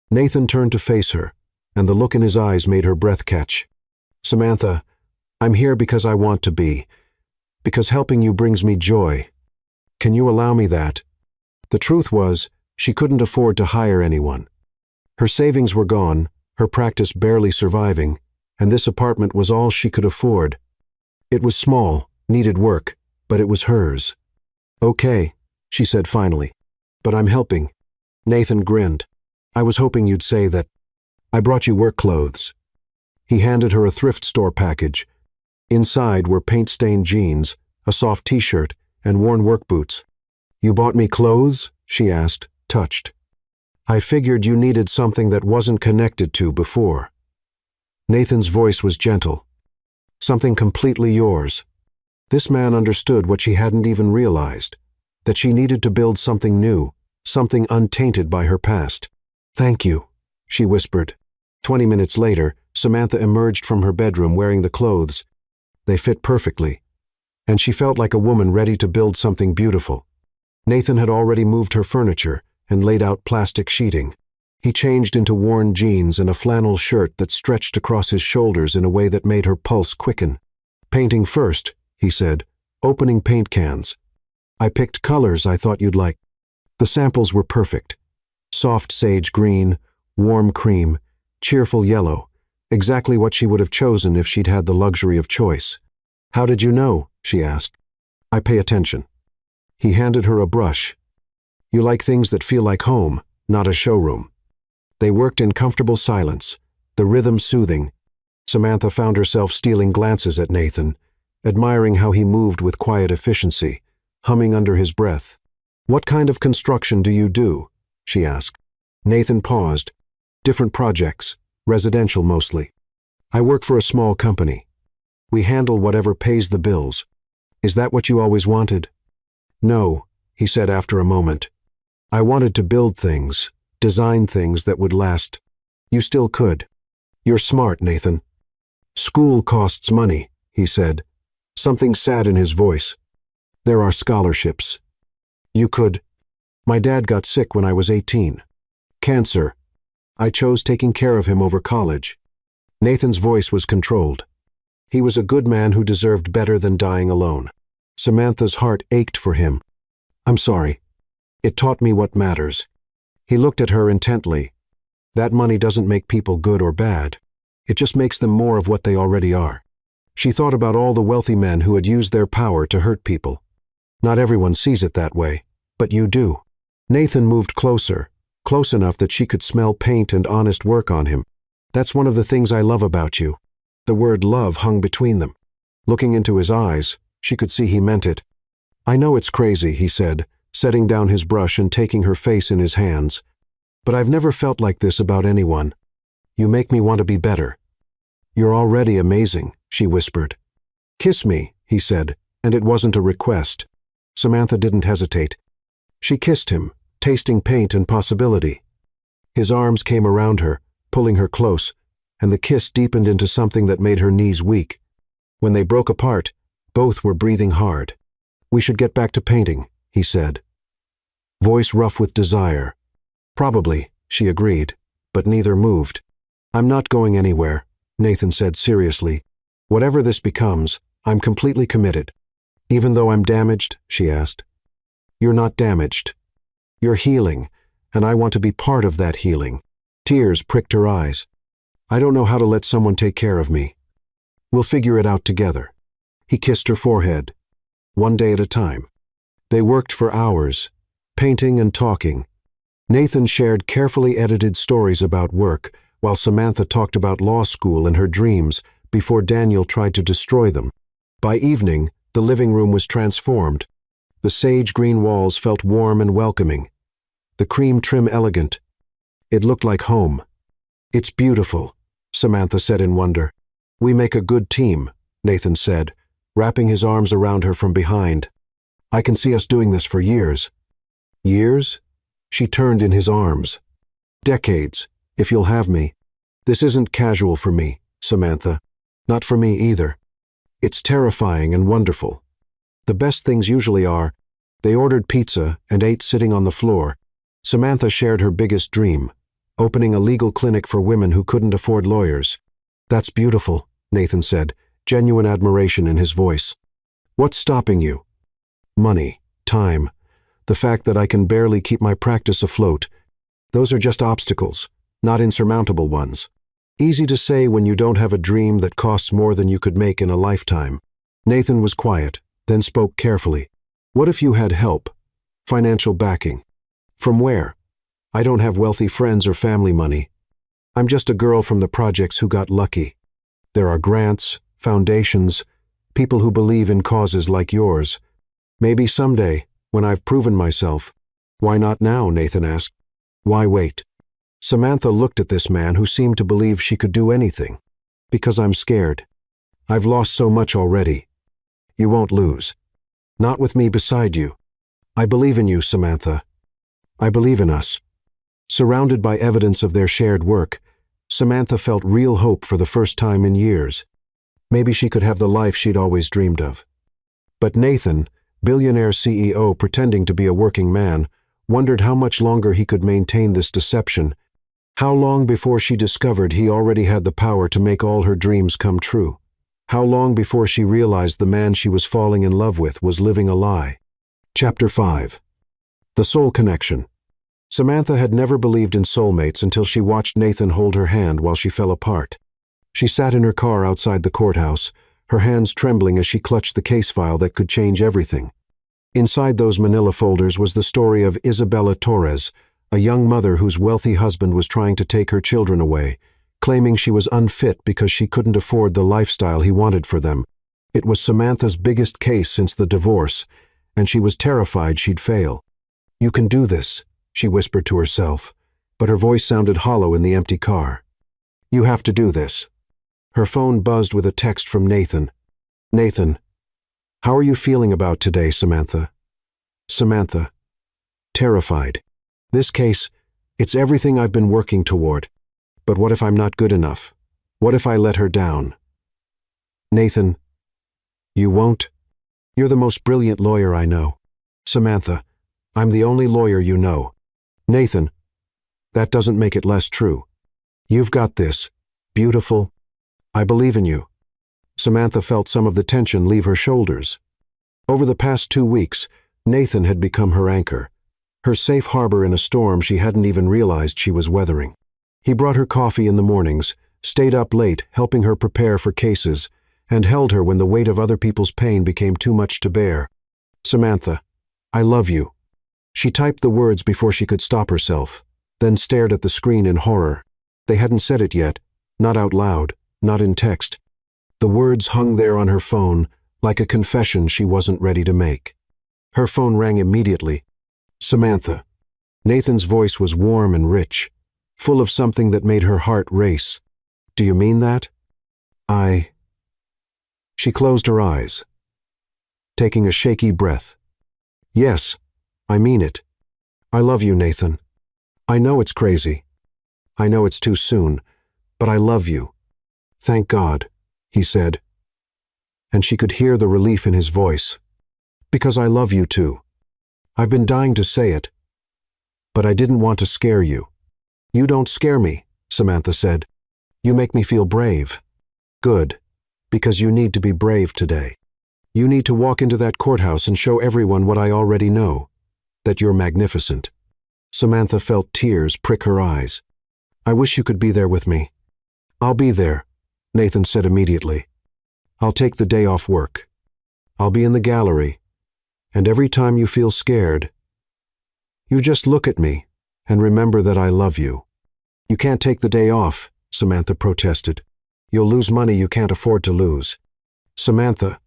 Nathan turned to face her, and the look in his eyes made her breath catch. Samantha, I'm here because I want to be. Because helping you brings me joy. Can you allow me that? The truth was, she couldn't afford to hire anyone. Her savings were gone, her practice barely surviving, and this apartment was all she could afford. It was small, needed work, but it was hers. Okay, she said finally, but I'm helping. Nathan grinned. I was hoping you'd say that. I brought you work clothes. He handed her a thrift store package. Inside were paint-stained jeans, a soft t-shirt, and worn work boots. "You bought me clothes?" she asked, touched. "I figured you needed something that wasn't connected to before." Nathan's voice was gentle. "Something completely yours." This man understood what she hadn't even realized, that she needed to build something new, something untainted by her past. "Thank you," she whispered. 20 minutes later, Samantha emerged from her bedroom wearing the clothes. They fit perfectly, and she felt like a woman ready to build something beautiful. Nathan had already moved her furniture and laid out plastic sheeting. He changed into worn jeans and a flannel shirt that stretched across his shoulders in a way that made her pulse quicken. "Painting first," he said, opening paint cans. "I picked colors I thought you'd like." The samples were perfect. Soft sage green, warm cream, cheerful yellow, exactly what she would have chosen if she'd had the luxury of choice. "How did you know?" she asked. "I pay attention." He handed her a brush. "You like things that feel like home, not a showroom." They worked in comfortable silence, the rhythm soothing. Samantha found herself stealing glances at Nathan, admiring how he moved with quiet efficiency, humming under his breath. "What kind of construction do you do?" she asked. Nathan paused. "Different projects, residential mostly. I work for a small company. We handle whatever pays the bills." "Is that what you always wanted?" "No," he said after a moment. "I wanted to build things, design things that would last." "You still could." "You're smart, Nathan." "School costs money," he said, something sad in his voice. "There are scholarships." "You could." "My dad got sick when I was 18. Cancer. I chose taking care of him over college." Nathan's voice was controlled. He was a good man who deserved better than dying alone. Samantha's heart ached for him. "I'm sorry. It taught me what matters." He looked at her intently. "That money doesn't make people good or bad. It just makes them more of what they already are." She thought about all the wealthy men who had used their power to hurt people. Not everyone sees it that way, but you do. Nathan moved closer, close enough that she could smell paint and honest work on him. "That's one of the things I love about you." The word love hung between them. Looking into his eyes, she could see he meant it. "I know it's crazy," he said, setting down his brush and taking her face in his hands. "But I've never felt like this about anyone. You make me want to be better." "You're already amazing," she whispered. "Kiss me," he said, and it wasn't a request. Samantha didn't hesitate. She kissed him, tasting paint and possibility. His arms came around her, pulling her close, and the kiss deepened into something that made her knees weak. When they broke apart, both were breathing hard. "We should get back to painting," he said. Voice rough with desire. "Probably," she agreed, but neither moved. "I'm not going anywhere," Nathan said seriously. "Whatever this becomes, I'm completely committed." "Even though I'm damaged?" she asked. "You're not damaged. You're healing, and I want to be part of that healing." Tears pricked her eyes. "I don't know how to let someone take care of me. We'll figure it out together." He kissed her forehead, one day at a time. They worked for hours, painting and talking. Nathan shared carefully edited stories about work, while Samantha talked about law school and her dreams before Daniel tried to destroy them. By evening, the living room was transformed. The sage-green walls felt warm and welcoming. The cream trim elegant. It looked like home. "It's beautiful," Samantha said in wonder. "We make a good team," Nathan said, wrapping his arms around her from behind. "I can see us doing this for years." "Years?" She turned in his arms. "Decades, if you'll have me." "This isn't casual for me, Samantha. Not for me either. It's terrifying and wonderful. The best things usually are." They ordered pizza and ate sitting on the floor. Samantha shared her biggest dream, opening a legal clinic for women who couldn't afford lawyers. "That's beautiful," Nathan said, genuine admiration in his voice. "What's stopping you?" "Money, time, the fact that I can barely keep my practice afloat. Those are just obstacles, not insurmountable ones. Easy to say when you don't have a dream that costs more than you could make in a lifetime." Nathan was quiet, then spoke carefully. "What if you had help? Financial backing?" "From where? I don't have wealthy friends or family money. I'm just a girl from the projects who got lucky. There are grants, foundations, People who believe in causes like yours. Maybe someday, when I've proven myself. Why not now? Nathan asked. Why wait? Samantha looked at this man who seemed to believe she could do anything. Because I'm scared. I've lost so much already. You won't lose. Not with me beside you. I believe in you, Samantha. I believe in us. Surrounded by evidence of their shared work, Samantha felt real hope for the first time in years. Maybe she could have the life she'd always dreamed of. But Nathan, billionaire CEO pretending to be a working man, wondered how much longer he could maintain this deception. How long before she discovered he already had the power to make all her dreams come true? How long before she realized the man she was falling in love with was living a lie? Chapter 5. The Soul Connection. Samantha had never believed in soulmates until she watched Nathan hold her hand while she fell apart. She sat in her car outside the courthouse, her hands trembling as she clutched the case file that could change everything. Inside those manila folders was the story of Isabella Torres, a young mother whose wealthy husband was trying to take her children away, claiming she was unfit because she couldn't afford the lifestyle he wanted for them. It was Samantha's biggest case since the divorce, and she was terrified she'd fail. You can do this, she whispered to herself, but her voice sounded hollow in the empty car. You have to do this. Her phone buzzed with a text from Nathan. Nathan, how are you feeling about today, Samantha? Samantha, terrified. This case, it's everything I've been working toward. But what if I'm not good enough? What if I let her down? Nathan, you won't? You're the most brilliant lawyer I know. Samantha, I'm the only lawyer you know. Nathan, that doesn't make it less true. You've got this. Beautiful. I believe in you. Samantha felt some of the tension leave her shoulders. Over the past 2 weeks, Nathan had become her anchor, her safe harbor in a storm she hadn't even realized she was weathering. He brought her coffee in the mornings, stayed up late helping her prepare for cases, and held her when the weight of other people's pain became too much to bear. Samantha, I love you. She typed the words before she could stop herself, then stared at the screen in horror. They hadn't said it yet, not out loud, not in text. The words hung there on her phone, like a confession she wasn't ready to make. Her phone rang immediately. Samantha. Nathan's voice was warm and rich, full of something that made her heart race. Do you mean that? She closed her eyes, taking a shaky breath. Yes, I mean it. I love you, Nathan. I know it's crazy. I know it's too soon, but I love you. Thank God, he said. And she could hear the relief in his voice. Because I love you too. I've been dying to say it, but I didn't want to scare you. You don't scare me, Samantha said. You make me feel brave. Good, because you need to be brave today. You need to walk into that courthouse and show everyone what I already know, that you're magnificent. Samantha felt tears prick her eyes. I wish you could be there with me. I'll be there, Nathan said immediately. I'll take the day off work. I'll be in the gallery, and every time you feel scared, you just look at me and remember that I love you. You can't take the day off, Samantha protested. You'll lose money you can't afford to lose. Samantha.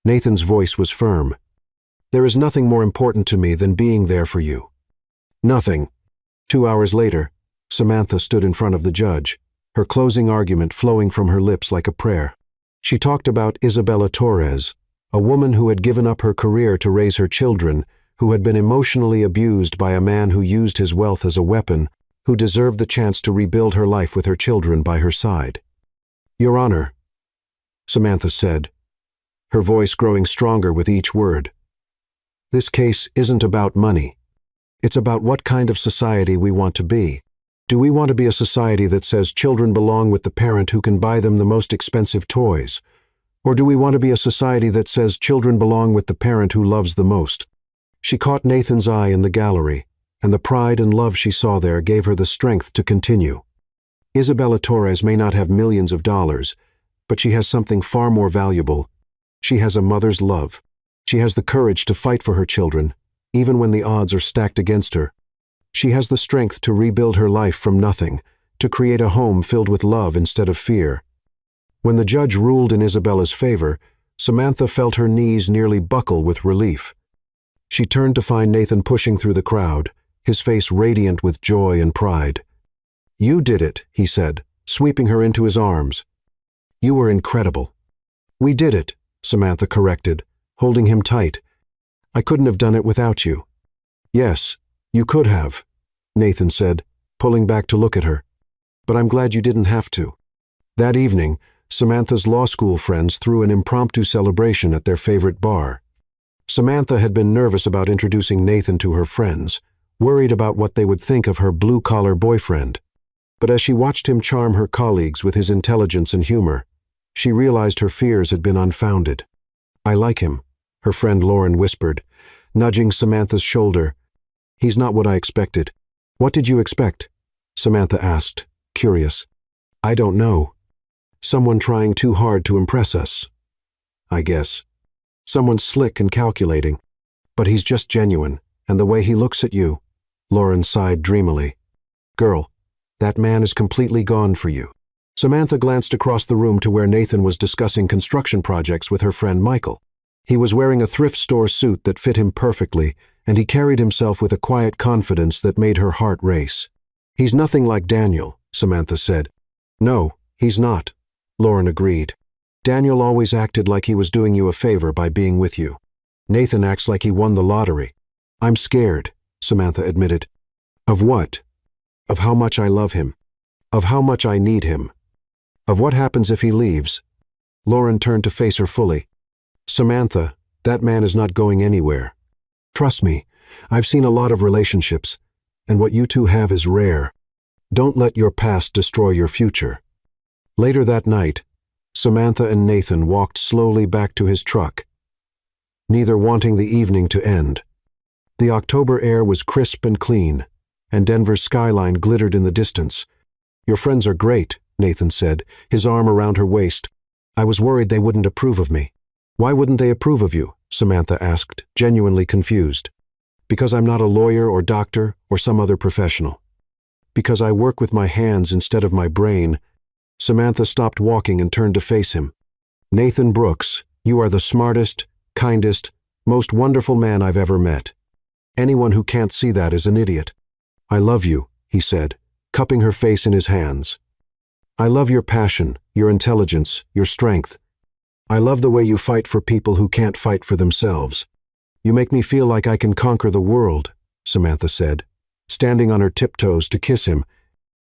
Nathan's voice was firm. There is nothing more important to me than being there for you. Nothing. 2 hours later, Samantha stood in front of the judge, her closing argument flowing from her lips like a prayer. She talked about Isabella Torres, a woman who had given up her career to raise her children, who had been emotionally abused by a man who used his wealth as a weapon, who deserved the chance to rebuild her life with her children by her side. Your Honor, Samantha said, her voice growing stronger with each word. This case isn't about money. It's about what kind of society we want to be. Do we want to be a society that says children belong with the parent who can buy them the most expensive toys? Or do we want to be a society that says children belong with the parent who loves the most? She caught Nathan's eye in the gallery, and the pride and love she saw there gave her the strength to continue. Isabella Torres may not have millions of dollars, but she has something far more valuable. She has a mother's love. She has the courage to fight for her children, even when the odds are stacked against her. She has the strength to rebuild her life from nothing, to create a home filled with love instead of fear. When the judge ruled in Isabella's favor, Samantha felt her knees nearly buckle with relief. She turned to find Nathan pushing through the crowd, his face radiant with joy and pride. "You did it," he said, sweeping her into his arms. "You were incredible." "We did it," Samantha corrected, holding him tight. "I couldn't have done it without you." "Yes, you could have," Nathan said, pulling back to look at her. "But I'm glad you didn't have to." That evening, Samantha's law school friends threw an impromptu celebration at their favorite bar. Samantha had been nervous about introducing Nathan to her friends, worried about what they would think of her blue-collar boyfriend. But as she watched him charm her colleagues with his intelligence and humor, she realized her fears had been unfounded. "I like him," her friend Lauren whispered, nudging Samantha's shoulder. "He's not what I expected." "What did you expect?" Samantha asked, curious. "I don't know. Someone trying too hard to impress us, I guess. Someone slick and calculating. But he's just genuine, and the way he looks at you," Lauren sighed dreamily. "Girl, that man is completely gone for you." Samantha glanced across the room to where Nathan was discussing construction projects with her friend Michael. He was wearing a thrift store suit that fit him perfectly, and he carried himself with a quiet confidence that made her heart race. "He's nothing like Daniel," Samantha said. "No, he's not," Lauren agreed. "Daniel always acted like he was doing you a favor by being with you. Nathan acts like he won the lottery." "I'm scared," Samantha admitted. "Of what?" "Of how much I love him. Of how much I need him. Of what happens if he leaves." Lauren turned to face her fully. "Samantha, that man is not going anywhere. Trust me, I've seen a lot of relationships, and what you two have is rare. Don't let your past destroy your future." Later that night, Samantha and Nathan walked slowly back to his truck, neither wanting the evening to end. The October air was crisp and clean, and Denver's skyline glittered in the distance. "Your friends are great," Nathan said, his arm around her waist. "I was worried they wouldn't approve of me." "Why wouldn't they approve of you?" Samantha asked, genuinely confused. "Because I'm not a lawyer or doctor or some other professional. Because I work with my hands instead of my brain." Samantha stopped walking and turned to face him. "Nathan Brooks, you are the smartest, kindest, most wonderful man I've ever met. Anyone who can't see that is an idiot." "I love you," he said, cupping her face in his hands. "I love your passion, your intelligence, your strength. I love the way you fight for people who can't fight for themselves. You make me feel like I can conquer the world," Samantha said, standing on her tiptoes to kiss him.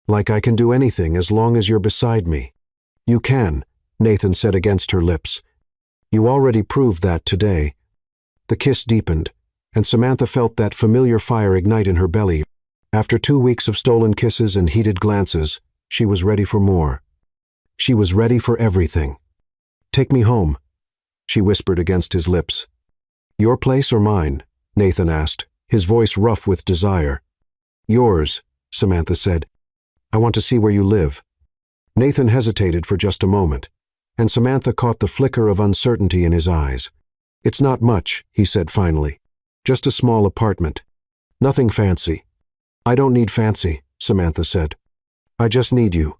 "Like I can do anything as long as you're beside me." "You can," Nathan said against her lips. "You already proved that today." The kiss deepened, and Samantha felt that familiar fire ignite in her belly. After 2 weeks of stolen kisses and heated glances, she was ready for more. She was ready for everything. "Take me home," she whispered against his lips. "Your place or mine?" Nathan asked, his voice rough with desire. "Yours," Samantha said. "I want to see where you live." Nathan hesitated for just a moment, and Samantha caught the flicker of uncertainty in his eyes. "It's not much," he said finally. "Just a small apartment. Nothing fancy." "I don't need fancy," Samantha said. "I just need you."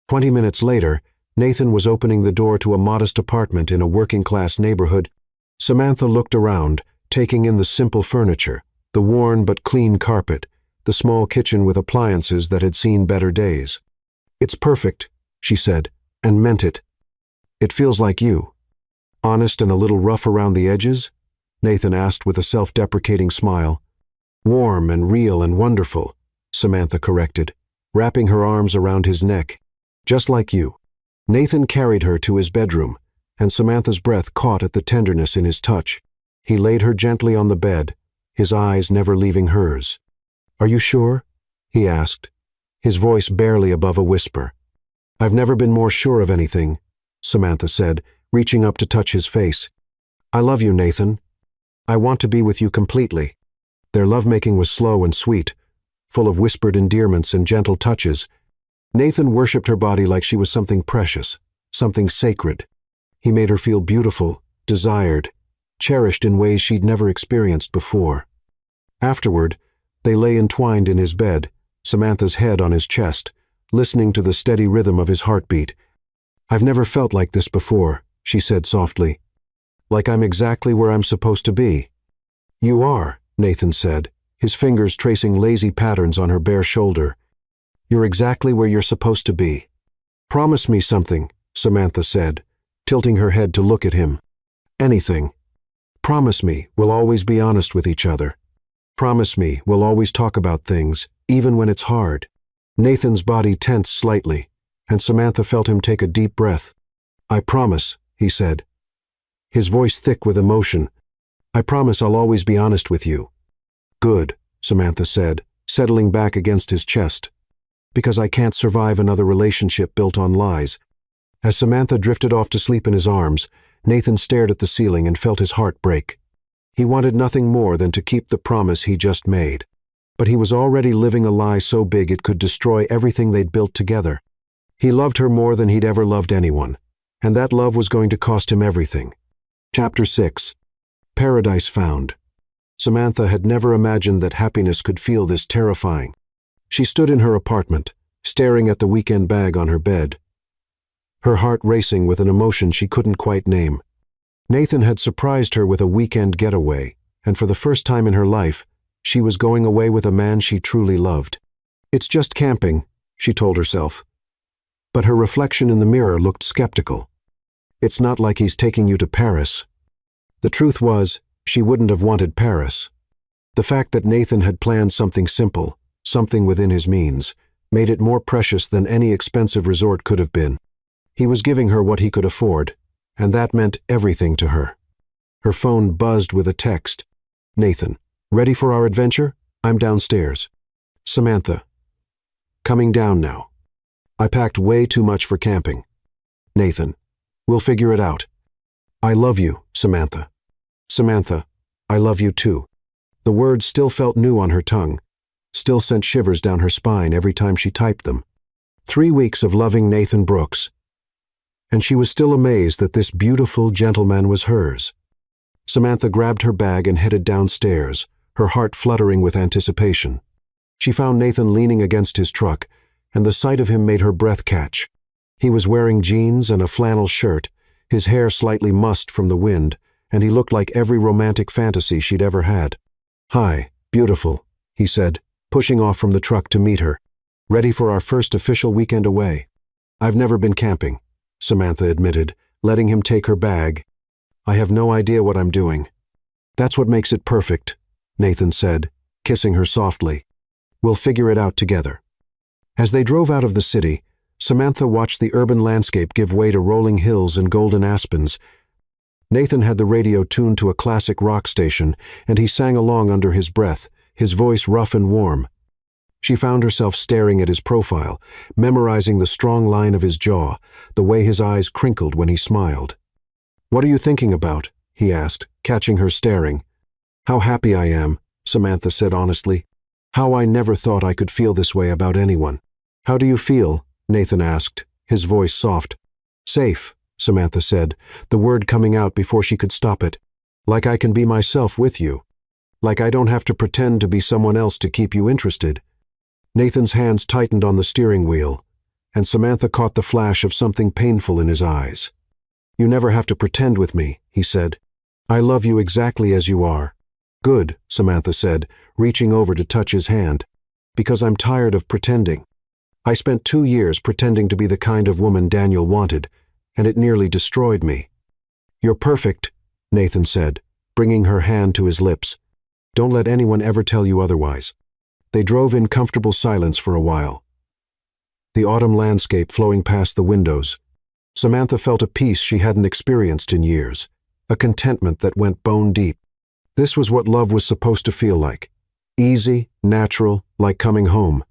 20 minutes later, Nathan was opening the door to a modest apartment in a working-class neighborhood. Samantha looked around, taking in the simple furniture, the worn but clean carpet, the small kitchen with appliances that had seen better days. "It's perfect," she said, and meant it. "It feels like you." "Honest and a little rough around the edges?" Nathan asked with a self-deprecating smile. "Warm and real and wonderful," Samantha corrected, wrapping her arms around his neck. "Just like you." Nathan carried her to his bedroom, and Samantha's breath caught at the tenderness in his touch. He laid her gently on the bed, his eyes never leaving hers. "Are you sure?" he asked, his voice barely above a whisper. "I've never been more sure of anything," Samantha said, reaching up to touch his face. "I love you, Nathan. I want to be with you completely." Their lovemaking was slow and sweet, full of whispered endearments and gentle touches. Nathan worshipped her body like she was something precious, something sacred. He made her feel beautiful, desired, cherished in ways she'd never experienced before. Afterward, they lay entwined in his bed, Samantha's head on his chest, listening to the steady rhythm of his heartbeat. "I've never felt like this before," she said softly. like I'm exactly where I'm supposed to be. You are, Nathan said, his fingers tracing lazy patterns on her bare shoulder. You're exactly where you're supposed to be. Promise me something, Samantha said, tilting her head to look at him. Anything. Promise me we'll always be honest with each other. Promise me we'll always talk about things, even when it's hard. Nathan's body tensed slightly, and Samantha felt him take a deep breath. I promise, he said, his voice thick with emotion. I promise I'll always be honest with you. Good, Samantha said, settling back against his chest. Because I can't survive another relationship built on lies. As Samantha drifted off to sleep in his arms, Nathan stared at the ceiling and felt his heart break. He wanted nothing more than to keep the promise he just made. But he was already living a lie so big it could destroy everything they'd built together. He loved her more than he'd ever loved anyone, and that love was going to cost him everything. Chapter 6. Paradise Found. Samantha had never imagined that happiness could feel this terrifying. She stood in her apartment, staring at the weekend bag on her bed, her heart racing with an emotion she couldn't quite name. Nathan had surprised her with a weekend getaway, and for the first time in her life, she was going away with a man she truly loved. It's just camping, she told herself. But her reflection in the mirror looked skeptical. It's not like he's taking you to Paris. The truth was, she wouldn't have wanted Paris. The fact that Nathan had planned something simple, something within his means, made it more precious than any expensive resort could have been. He was giving her what he could afford, and that meant everything to her. Her phone buzzed with a text. Nathan, ready for our adventure? I'm downstairs. Samantha. Coming down now. I packed way too much for camping. Nathan. We'll figure it out. I love you, Samantha. Samantha, I love you too. The words still felt new on her tongue, still sent shivers down her spine every time she typed them. 3 weeks of loving Nathan Brooks. And she was still amazed that this beautiful gentleman was hers. Samantha grabbed her bag and headed downstairs, her heart fluttering with anticipation. She found Nathan leaning against his truck, and the sight of him made her breath catch. He was wearing jeans and a flannel shirt, his hair slightly mussed from the wind, and he looked like every romantic fantasy she'd ever had. Hi, beautiful, he said, pushing off from the truck to meet her. Ready for our first official weekend away. I've never been camping, Samantha admitted, letting him take her bag. I have no idea what I'm doing. That's what makes it perfect, Nathan said, kissing her softly. We'll figure it out together. As they drove out of the city, Samantha watched the urban landscape give way to rolling hills and golden aspens. Nathan had the radio tuned to a classic rock station, and he sang along under his breath, his voice rough and warm. She found herself staring at his profile, memorizing the strong line of his jaw, the way his eyes crinkled when he smiled. What are you thinking about? He asked, catching her staring. How happy I am, Samantha said honestly. How I never thought I could feel this way about anyone. How do you feel? Nathan asked, his voice soft. Safe, Samantha said, the word coming out before she could stop it. Like I can be myself with you. Like I don't have to pretend to be someone else to keep you interested. Nathan's hands tightened on the steering wheel, and Samantha caught the flash of something painful in his eyes. You never have to pretend with me, he said. I love you exactly as you are. Good, Samantha said, reaching over to touch his hand. Because I'm tired of pretending. I spent 2 years pretending to be the kind of woman Daniel wanted, and it nearly destroyed me. You're perfect, Nathan said, bringing her hand to his lips. Don't let anyone ever tell you otherwise. They drove in comfortable silence for a while. The autumn landscape flowing past the windows. Samantha felt a peace she hadn't experienced in years, a contentment that went bone deep. This was what love was supposed to feel like. Easy, natural, like coming home.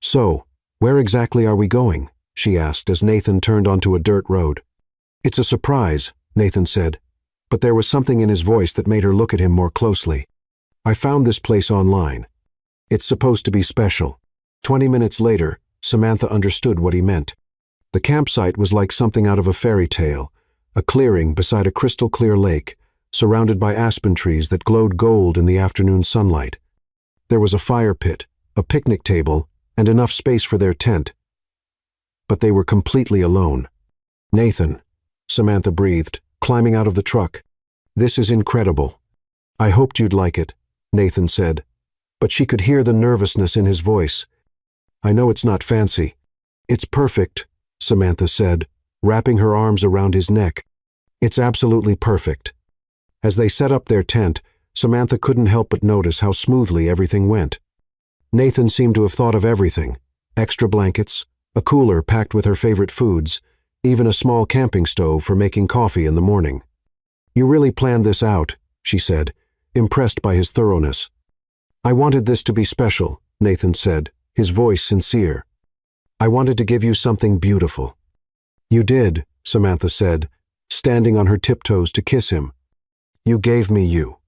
So, where exactly are we going? She asked as Nathan turned onto a dirt road. It's a surprise, Nathan said, but there was something in his voice that made her look at him more closely. I found this place online. It's supposed to be special. 20 minutes later, Samantha understood what he meant. The campsite was like something out of a fairy tale, a clearing beside a crystal-clear lake, surrounded by aspen trees that glowed gold in the afternoon sunlight. There was a fire pit, a picnic table, and enough space for their tent. But they were completely alone. Nathan, Samantha breathed, climbing out of the truck. This is incredible. I hoped you'd like it, Nathan said, but she could hear the nervousness in his voice. I know it's not fancy. It's perfect, Samantha said, wrapping her arms around his neck. It's absolutely perfect. As they set up their tent, Samantha couldn't help but notice how smoothly everything went. Nathan seemed to have thought of everything: extra blankets, a cooler packed with her favorite foods, even a small camping stove for making coffee in the morning. You really planned this out, she said, impressed by his thoroughness. I wanted this to be special, Nathan said, his voice sincere. I wanted to give you something beautiful. You did, Samantha said, standing on her tiptoes to kiss him. You gave me you.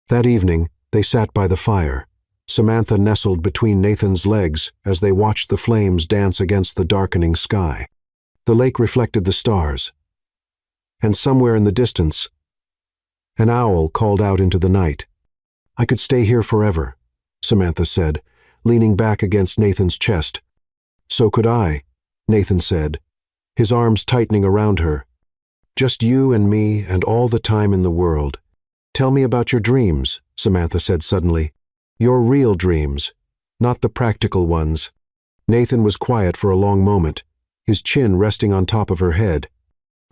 That evening, they sat by the fire, Samantha nestled between Nathan's legs as they watched the flames dance against the darkening sky. The lake reflected the stars. And somewhere in the distance, an owl called out into the night. I could stay here forever, Samantha said, leaning back against Nathan's chest. So could I, Nathan said, his arms tightening around her. Just you and me and all the time in the world. Tell me about your dreams, Samantha said suddenly. Your real dreams, not the practical ones. Nathan was quiet for a long moment, his chin resting on top of her head.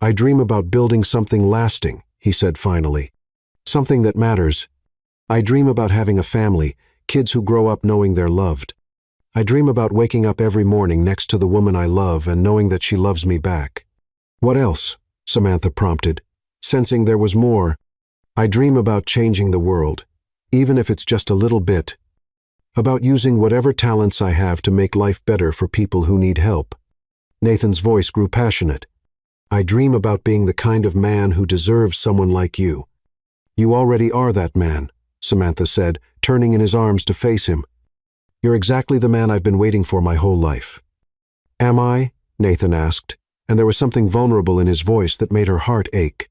I dream about building something lasting, he said finally. Something that matters. I dream about having a family, kids who grow up knowing they're loved. I dream about waking up every morning next to the woman I love and knowing that she loves me back. What else? Samantha prompted, sensing there was more. I dream about changing the world, even if it's just a little bit. About using whatever talents I have to make life better for people who need help. Nathan's voice grew passionate. I dream about being the kind of man who deserves someone like you. You already are that man, Samantha said, turning in his arms to face him. You're exactly the man I've been waiting for my whole life. Am I? Nathan asked, and there was something vulnerable in his voice that made her heart ache.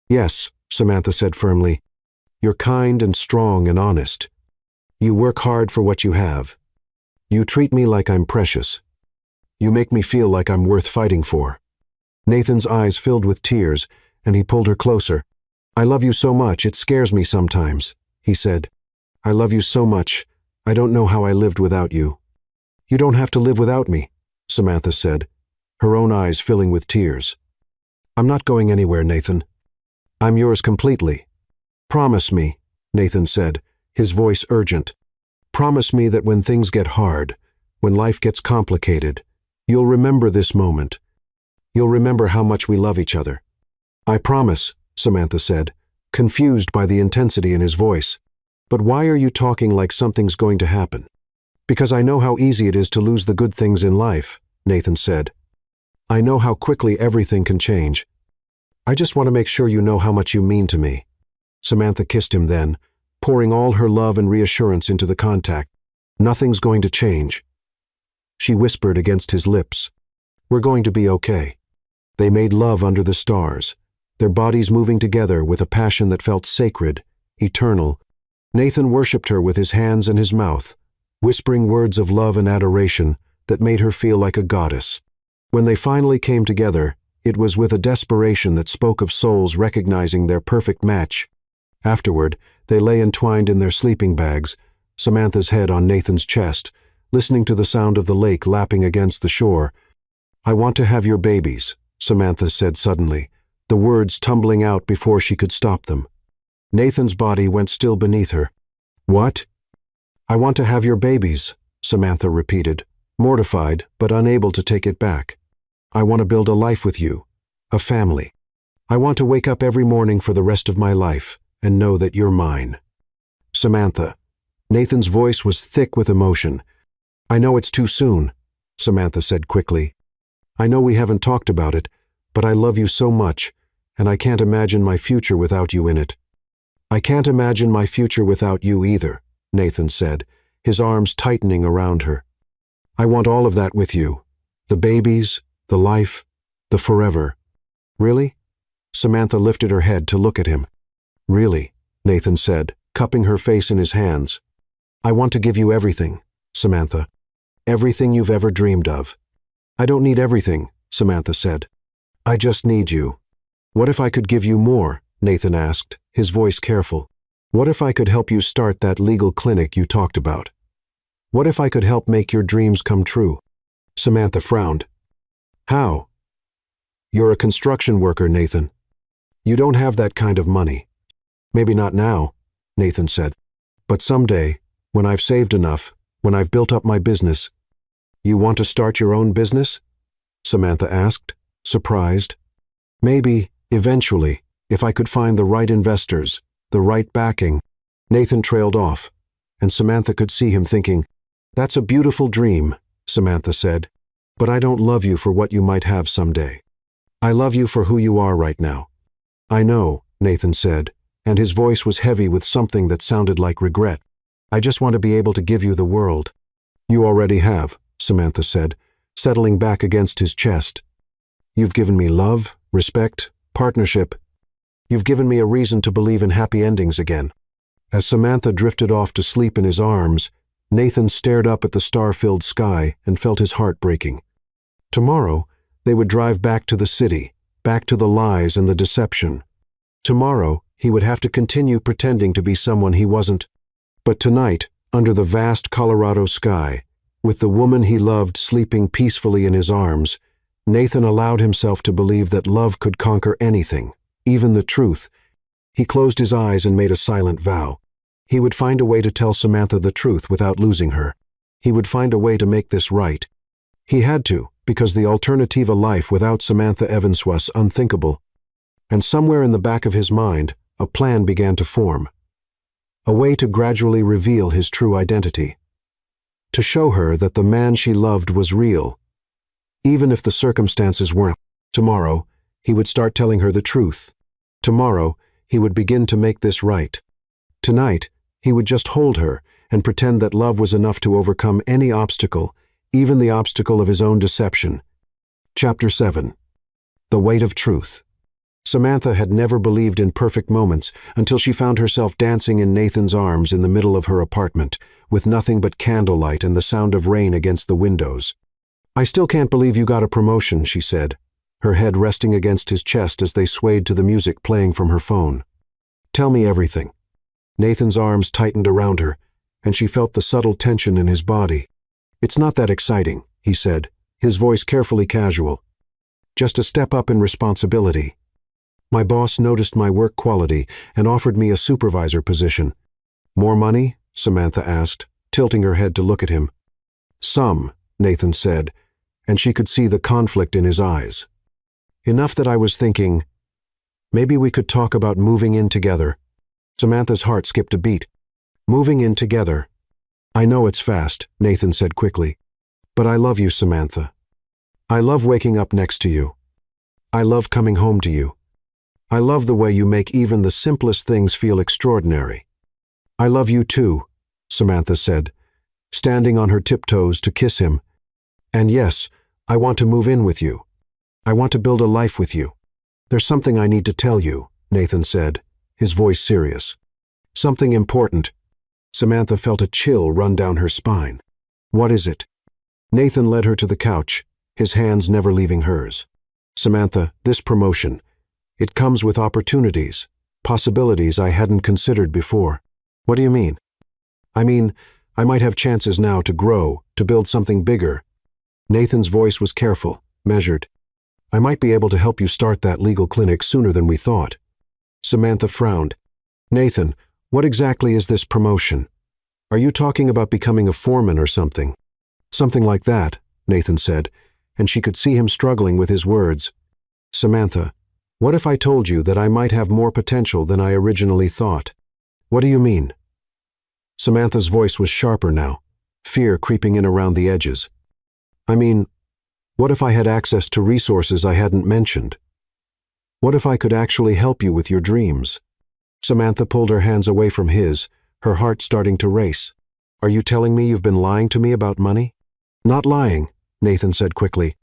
Yes, Samantha said firmly. You're kind and strong and honest. You work hard for what you have. You treat me like I'm precious. You make me feel like I'm worth fighting for. Nathan's eyes filled with tears, and he pulled her closer. I love you so much, it scares me sometimes, he said. I love you so much, I don't know how I lived without you. You don't have to live without me, Samantha said, her own eyes filling with tears. I'm not going anywhere, Nathan. I'm yours completely. Promise me, Nathan said, his voice urgent. Promise me that when things get hard, when life gets complicated, you'll remember this moment. You'll remember how much we love each other. I promise, Samantha said, confused by the intensity in his voice. But why are you talking like something's going to happen? Because I know how easy it is to lose the good things in life, Nathan said. I know how quickly everything can change. I just want to make sure you know how much you mean to me. Samantha kissed him then, pouring all her love and reassurance into the contact. Nothing's going to change. She whispered against his lips. We're going to be okay. They made love under the stars, their bodies moving together with a passion that felt sacred, eternal. Nathan worshipped her with his hands and his mouth, whispering words of love and adoration that made her feel like a goddess. When they finally came together, it was with a desperation that spoke of souls recognizing their perfect match. Afterward, they lay entwined in their sleeping bags, Samantha's head on Nathan's chest, listening to the sound of the lake lapping against the shore. I want to have your babies, Samantha said suddenly, the words tumbling out before she could stop them. Nathan's body went still beneath her. What? I want to have your babies, Samantha repeated, mortified but unable to take it back. I want to build a life with you, a family. I want to wake up every morning for the rest of my life and know that you're mine. Samantha. Nathan's voice was thick with emotion. I know it's too soon, Samantha said quickly. I know we haven't talked about it, but I love you so much, and I can't imagine my future without you in it. I can't imagine my future without you either, Nathan said, his arms tightening around her. I want all of that with you. The babies, the life, the forever. Really? Samantha lifted her head to look at him. Really, Nathan said, cupping her face in his hands. I want to give you everything, Samantha. Everything you've ever dreamed of. I don't need everything, Samantha said. I just need you. What if I could give you more, Nathan asked, his voice careful. What if I could help you start that legal clinic you talked about? What if I could help make your dreams come true? Samantha frowned. How? You're a construction worker, Nathan. You don't have that kind of money. Maybe not now, Nathan said. But someday, when I've saved enough, when I've built up my business. You want to start your own business? Samantha asked, surprised. Maybe, eventually, if I could find the right investors, the right backing. Nathan trailed off, and Samantha could see him thinking, That's a beautiful dream, Samantha said, but I don't love you for what you might have someday. I love you for who you are right now. I know, Nathan said, and his voice was heavy with something that sounded like regret. I just want to be able to give you the world. You already have, Samantha said, settling back against his chest. You've given me love, respect, partnership. You've given me a reason to believe in happy endings again. As Samantha drifted off to sleep in his arms, Nathan stared up at the star-filled sky and felt his heart breaking. Tomorrow, they would drive back to the city, back to the lies and the deception. Tomorrow, he would have to continue pretending to be someone he wasn't. But tonight, under the vast Colorado sky, with the woman he loved sleeping peacefully in his arms, Nathan allowed himself to believe that love could conquer anything, even the truth. He closed his eyes and made a silent vow. He would find a way to tell Samantha the truth without losing her. He would find a way to make this right. He had to, because the alternative life without Samantha Evans was unthinkable. And somewhere in the back of his mind, a plan began to form. A way to gradually reveal his true identity. To show her that the man she loved was real. Even if the circumstances weren't. Tomorrow, he would start telling her the truth. Tomorrow, he would begin to make this right. Tonight, he would just hold her and pretend that love was enough to overcome any obstacle, even the obstacle of his own deception. Chapter 7. The Weight of Truth. Samantha had never believed in perfect moments until she found herself dancing in Nathan's arms in the middle of her apartment, with nothing but candlelight and the sound of rain against the windows. I still can't believe you got a promotion, she said, her head resting against his chest as they swayed to the music playing from her phone. Tell me everything. Nathan's arms tightened around her, and she felt the subtle tension in his body. It's not that exciting, he said, his voice carefully casual. Just a step up in responsibility. My boss noticed my work quality and offered me a supervisor position. More money? Samantha asked, tilting her head to look at him. Some, Nathan said, and she could see the conflict in his eyes. Enough that I was thinking, maybe we could talk about moving in together. Samantha's heart skipped a beat. Moving in together. I know it's fast, Nathan said quickly. But I love you, Samantha. I love waking up next to you. I love coming home to you. I love the way you make even the simplest things feel extraordinary. I love you too, Samantha said, standing on her tiptoes to kiss him. And yes, I want to move in with you. I want to build a life with you. There's something I need to tell you, Nathan said, his voice serious. Something important. Samantha felt a chill run down her spine. What is it? Nathan led her to the couch, his hands never leaving hers. Samantha, this promotion. It comes with opportunities, possibilities I hadn't considered before. What do you mean? I mean, I might have chances now to grow, to build something bigger. Nathan's voice was careful, measured. I might be able to help you start that legal clinic sooner than we thought. Samantha frowned. Nathan, what exactly is this promotion? Are you talking about becoming a foreman or something? Something like that, Nathan said, and she could see him struggling with his words. Samantha, what if I told you that I might have more potential than I originally thought? What do you mean? Samantha's voice was sharper now, fear creeping in around the edges. I mean, what if I had access to resources I hadn't mentioned? What if I could actually help you with your dreams? Samantha pulled her hands away from his, her heart starting to race. Are you telling me you've been lying to me about money? Not lying, Nathan said quickly.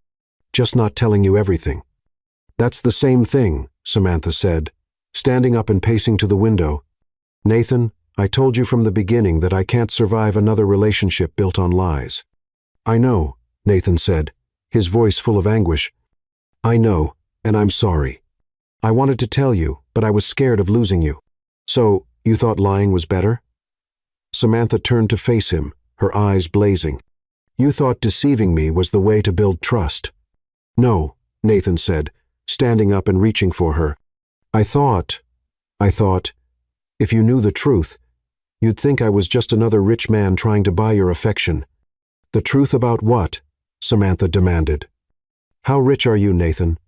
Just not telling you everything. That's the same thing, Samantha said, standing up and pacing to the window. Nathan, I told you from the beginning that I can't survive another relationship built on lies. I know, Nathan said, his voice full of anguish. I know, and I'm sorry. I wanted to tell you, but I was scared of losing you. So, you thought lying was better? Samantha turned to face him, her eyes blazing. You thought deceiving me was the way to build trust. No, Nathan said, standing up and reaching for her. I thought, if you knew the truth, you'd think I was just another rich man trying to buy your affection. The truth about what? Samantha demanded. How rich are you, Nathan?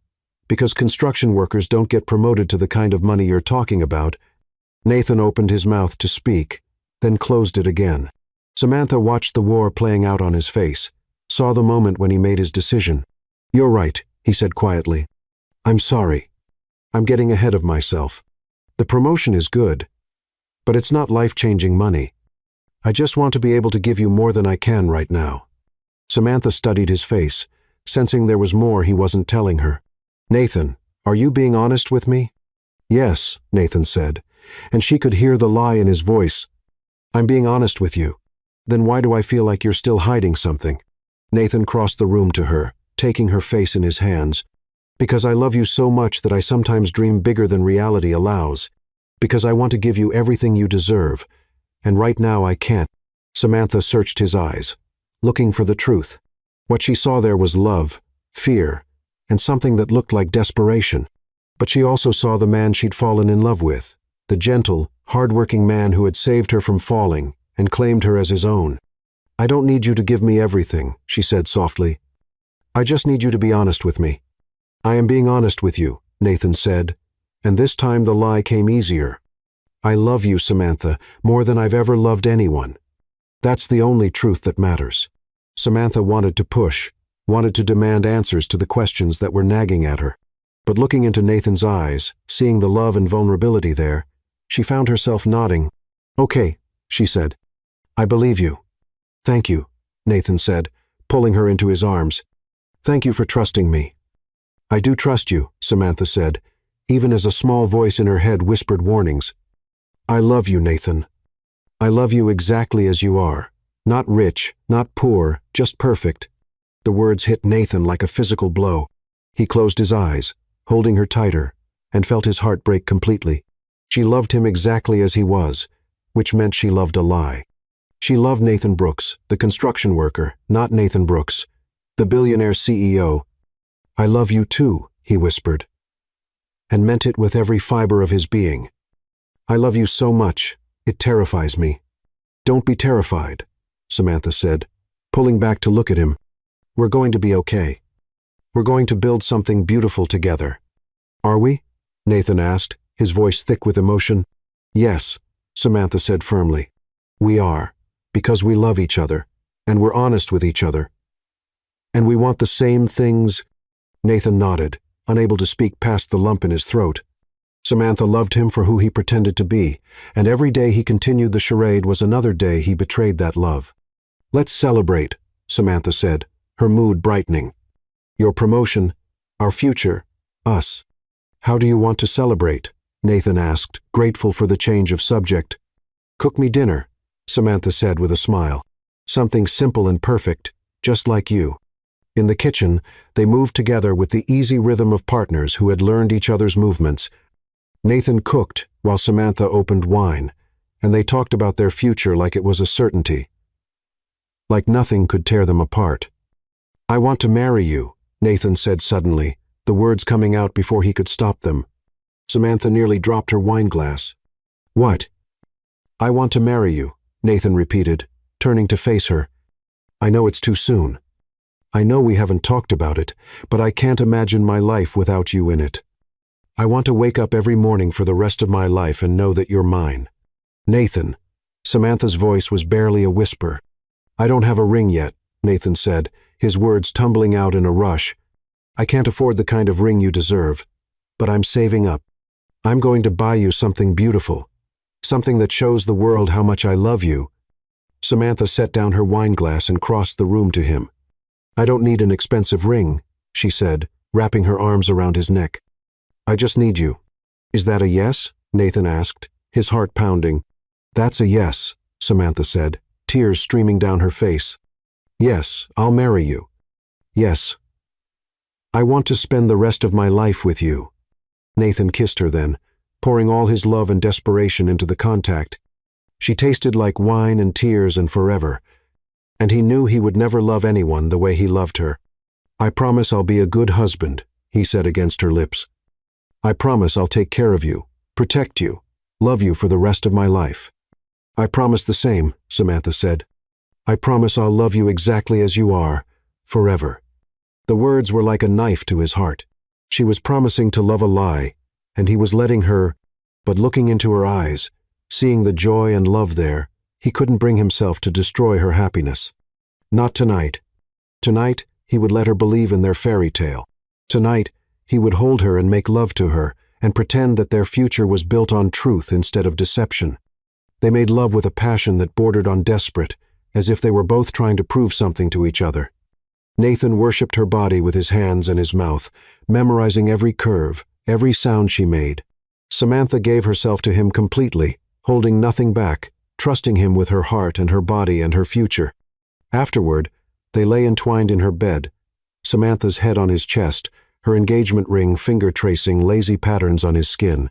Because construction workers don't get promoted to the kind of money you're talking about. Nathan opened his mouth to speak, then closed it again. Samantha watched the war playing out on his face, saw the moment when he made his decision. You're right, he said quietly. I'm sorry. I'm getting ahead of myself. The promotion is good, but it's not life-changing money. I just want to be able to give you more than I can right now. Samantha studied his face, sensing there was more he wasn't telling her. Nathan, are you being honest with me? Yes, Nathan said, and she could hear the lie in his voice. I'm being honest with you. Then why do I feel like you're still hiding something? Nathan crossed the room to her, taking her face in his hands. Because I love you so much that I sometimes dream bigger than reality allows. Because I want to give you everything you deserve. And right now I can't. Samantha searched his eyes, looking for the truth. What she saw there was love, fear, and something that looked like desperation. But she also saw the man she'd fallen in love with, the gentle, hard-working man who had saved her from falling and claimed her as his own. I don't need you to give me everything, she said softly. I just need you to be honest with me. I am being honest with you, Nathan said, and this time the lie came easier. I love you, Samantha, more than I've ever loved anyone. That's the only truth that matters. Samantha wanted to push, wanted to demand answers to the questions that were nagging at her. But looking into Nathan's eyes, seeing the love and vulnerability there, she found herself nodding. Okay, she said. I believe you. Thank you, Nathan said, pulling her into his arms. Thank you for trusting me. I do trust you, Samantha said, even as a small voice in her head whispered warnings. I love you, Nathan. I love you exactly as you are. Not rich, not poor, just perfect. The words hit Nathan like a physical blow. He closed his eyes, holding her tighter, and felt his heart break completely. She loved him exactly as he was, which meant she loved a lie. She loved Nathan Brooks, the construction worker, not Nathan Brooks, the billionaire CEO. I love you too, he whispered, and meant it with every fiber of his being. I love you so much, it terrifies me. Don't be terrified, Samantha said, pulling back to look at him. We're going to be okay. We're going to build something beautiful together. Are we? Nathan asked, his voice thick with emotion. Yes, Samantha said firmly. We are, because we love each other, and we're honest with each other. And we want the same things. Nathan nodded, unable to speak past the lump in his throat. Samantha loved him for who he pretended to be, and every day he continued the charade was another day he betrayed that love. Let's celebrate, Samantha said, her mood brightening. Your promotion, our future, us. How do you want to celebrate? Nathan asked, grateful for the change of subject. Cook me dinner, Samantha said with a smile. Something simple and perfect, just like you. In the kitchen, they moved together with the easy rhythm of partners who had learned each other's movements. Nathan cooked while Samantha opened wine, and they talked about their future like it was a certainty. Like nothing could tear them apart. I want to marry you, Nathan said suddenly, the words coming out before he could stop them. Samantha nearly dropped her wine glass. What? I want to marry you, Nathan repeated, turning to face her. I know it's too soon. I know we haven't talked about it, but I can't imagine my life without you in it. I want to wake up every morning for the rest of my life and know that you're mine. Nathan. Samantha's voice was barely a whisper. I don't have a ring yet, Nathan said, his words tumbling out in a rush. I can't afford the kind of ring you deserve, but I'm saving up. I'm going to buy you something beautiful, something that shows the world how much I love you. Samantha set down her wine glass and crossed the room to him. I don't need an expensive ring, she said, wrapping her arms around his neck. I just need you. Is that a yes? Nathan asked, his heart pounding. That's a yes, Samantha said, tears streaming down her face. Yes, I'll marry you. Yes. I want to spend the rest of my life with you. Nathan kissed her then, pouring all his love and desperation into the contact. She tasted like wine and tears and forever, and he knew he would never love anyone the way he loved her. "I promise I'll be a good husband," he said against her lips. "I promise I'll take care of you, protect you, love you for the rest of my life." "I promise the same," Samantha said. "I promise I'll love you exactly as you are, forever." The words were like a knife to his heart. She was promising to love a lie, and he was letting her, but looking into her eyes, seeing the joy and love there, he couldn't bring himself to destroy her happiness. Not tonight. Tonight, he would let her believe in their fairy tale. Tonight, he would hold her and make love to her, and pretend that their future was built on truth instead of deception. They made love with a passion that bordered on desperate, as if they were both trying to prove something to each other. Nathan worshipped her body with his hands and his mouth, memorizing every curve, every sound she made. Samantha gave herself to him completely, holding nothing back, trusting him with her heart and her body and her future. Afterward, they lay entwined in her bed, Samantha's head on his chest, her engagement ring finger-tracing lazy patterns on his skin.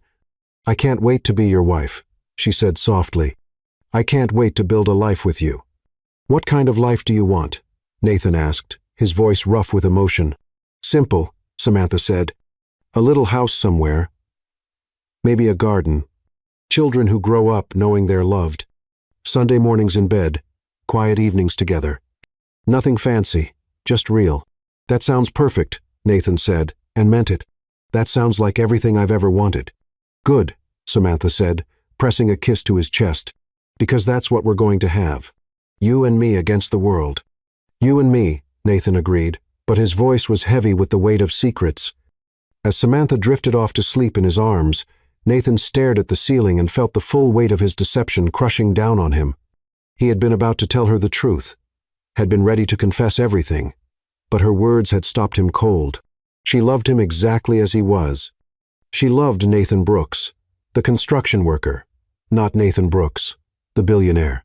"I can't wait to be your wife," she said softly. "I can't wait to build a life with you." "What kind of life do you want?" Nathan asked, his voice rough with emotion. "Simple," Samantha said. "A little house somewhere. Maybe a garden. Children who grow up knowing they're loved. Sunday mornings in bed, quiet evenings together. Nothing fancy, just real." "That sounds perfect," Nathan said, and meant it. "That sounds like everything I've ever wanted." "Good," Samantha said, pressing a kiss to his chest. "Because that's what we're going to have. You and me against the world." "You and me," Nathan agreed, but his voice was heavy with the weight of secrets. As Samantha drifted off to sleep in his arms, Nathan stared at the ceiling and felt the full weight of his deception crushing down on him. He had been about to tell her the truth, had been ready to confess everything, but her words had stopped him cold. She loved him exactly as he was. She loved Nathan Brooks, the construction worker, not Nathan Brooks, the billionaire.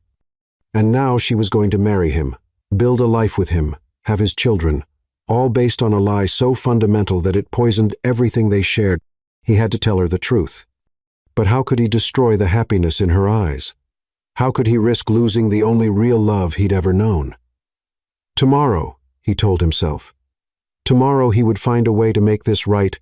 And now she was going to marry him, build a life with him, have his children, all based on a lie so fundamental that it poisoned everything they shared. He had to tell her the truth. But how could he destroy the happiness in her eyes? How could he risk losing the only real love he'd ever known? Tomorrow, he told himself. Tomorrow he would find a way to make this right.